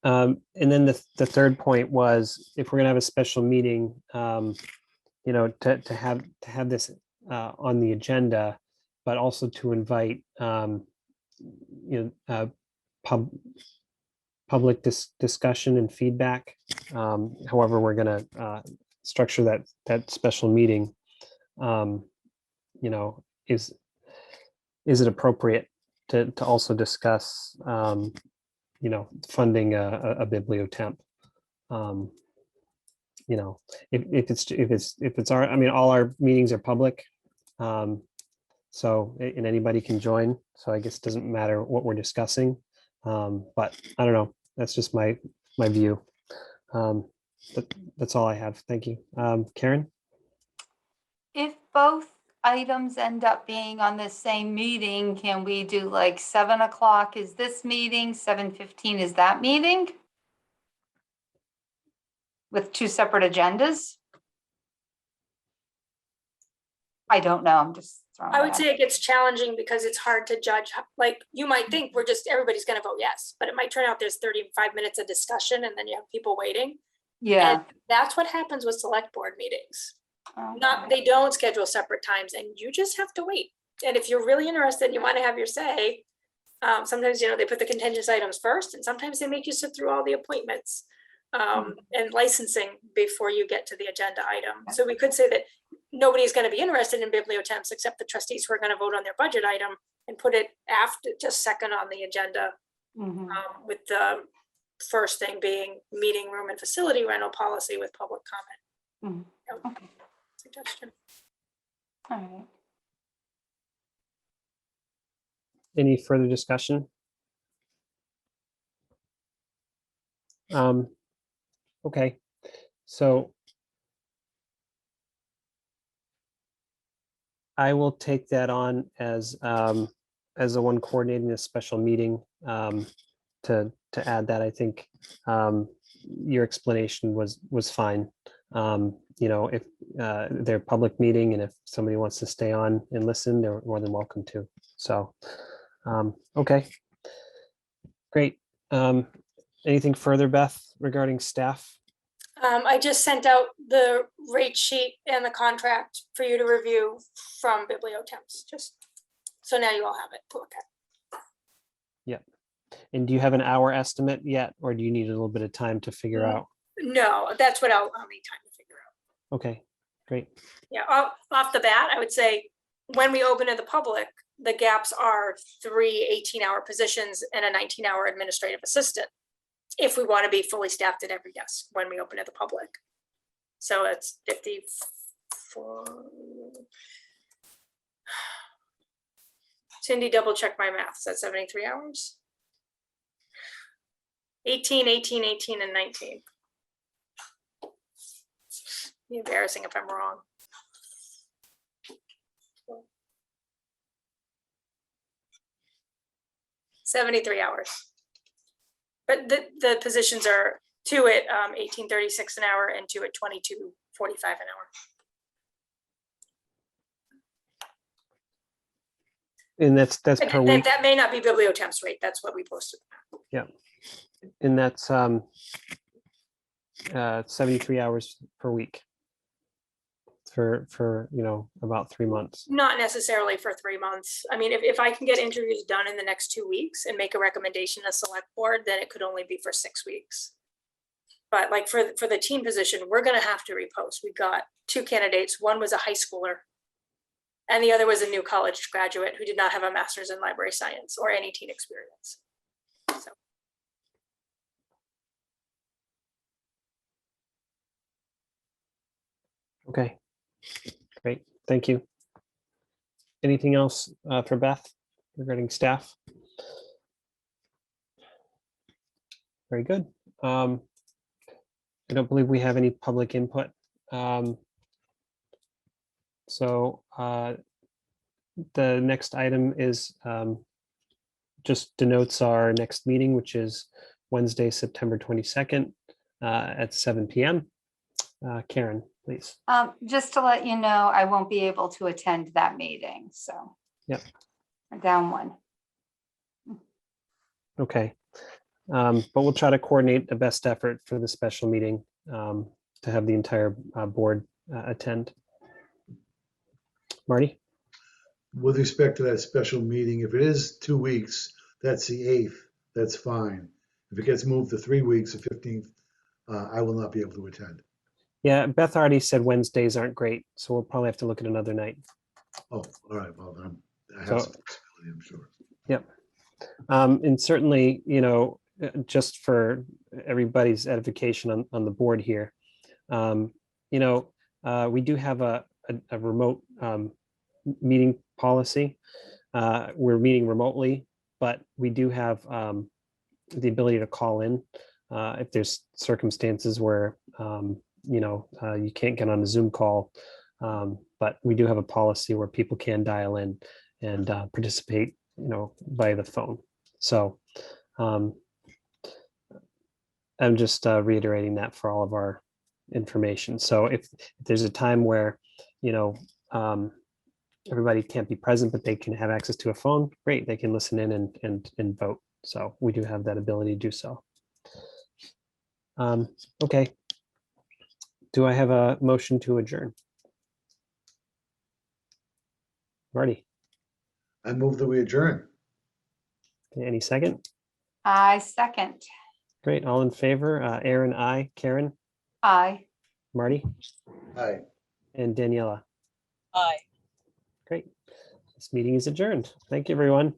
And then the third point was, if we're gonna have a special meeting, to have this on the agenda, but also to invite public discussion and feedback. However, we're going to structure that special meeting. Is it appropriate to also discuss funding a bibliotemp? If it's all our meetings are public. So, and anybody can join. So I guess it doesn't matter what we're discussing. But I don't know. That's just my view. That's all I have. Thank you. Karen? If both items end up being on the same meeting, can we do like 7 o'clock is this meeting, 7:15 is that meeting? With two separate agendas? I don't know. I'm just throwing I it would out. say it gets challenging because it's hard to judge. Like, you might think everybody's going to vote yes, but it might turn out there's 35 minutes of discussion and then you have people waiting. Yeah. And that's what happens with select board meetings. Okay. They don't schedule separate times, and you just have to wait. And if you're really interested and you want to have your say, sometimes, they put the contentious items first, and sometimes they make you sit through all the appointments and licensing before you get to the agenda item. So we could say that nobody's going to be interested in bibliotemps except the trustees who are going to vote on their budget item, and put it after, just second on the agenda, with the first thing being meeting room and facility rental policy with public comment. Okay. suggestion. All right. Any further discussion? Okay, so I will take that on as the one coordinating a special meeting to add that. I think your explanation was fine. If they're public meeting and if somebody wants to stay on and listen, they're more than welcome to. So, okay, great. Anything further, Beth, regarding staff? I just sent out the rate sheet and the contract for you to review from Bibliotemps, just so now you all have it to look at. Yeah. And do you have an hour estimate yet, or do you need a little bit of time to figure out? No, that's what I'll need time to figure out. Okay, great. Yeah, off the bat, I would say when we open to the public, the gaps are 3 18-hour positions and a 19-hour administrative assistant, if we want to be fully staffed at every desk when we open to the public. So it's 54. Cindy, double check my math. Is that 73 hours? 18, 18, 18, and 19. Embarrassing if I'm wrong. $73 hours. But the positions are 2 at $18.36 an hour and 2 at $22.45 an hour. And that's per week. That may not be Bibliotemps rate. That's what we posted. Yeah. And that's 73 hours per week for about 3 months. Not necessarily for 3 months. I mean, if I can get interviews done in the next 2 weeks and make a recommendation to select board, then it could only be for 6 weeks. But like for the team position, we're going to have to repost. We've got 2 candidates. One was a high schooler and the other was a new college graduate who did not have a master's in library science or any teen experience. So. Okay, great. Thank you. Anything else for Beth regarding staff? Very good. I don't believe we have any public input. So the next item is just denotes our next meeting, which is Wednesday, September 22nd at 7 p.m. Karen, please. Just to let you know, I won't be able to attend that meeting, so. Yep. I'm down one. Okay. But we'll try to coordinate the best effort for the special meeting to have the entire board attend. Marty? With respect to that special meeting, if it is 2 weeks, that's the 8th, that's fine. If it gets moved to 3 weeks, the 15th, I will not be able to attend. Yeah, Beth already said Wednesdays aren't great, so we'll probably have to look at another night. Oh, all right, well, then I have So- some flexibility, I'm sure. Yep. And certainly, just for everybody's edification on the board here, we do have a remote meeting policy. We're meeting remotely, but we do have the ability to call in if there's circumstances where you can't get on a Zoom call, but we do have a policy where people can dial in and participate by the phone. So I'm just reiterating that for all of our information. So if there's a time where everybody can't be present, but they can have access to a phone, great, they can listen in and vote. So we do have that ability to do so. Okay. Do I have a motion to adjourn? Marty? I move that we adjourn. Okay, any second? I second. Great, all in favor? Aaron, aye. Karen, Aye. Marty, Aye. and Daniela. Aye. Great. This meeting is adjourned. Thank you, everyone.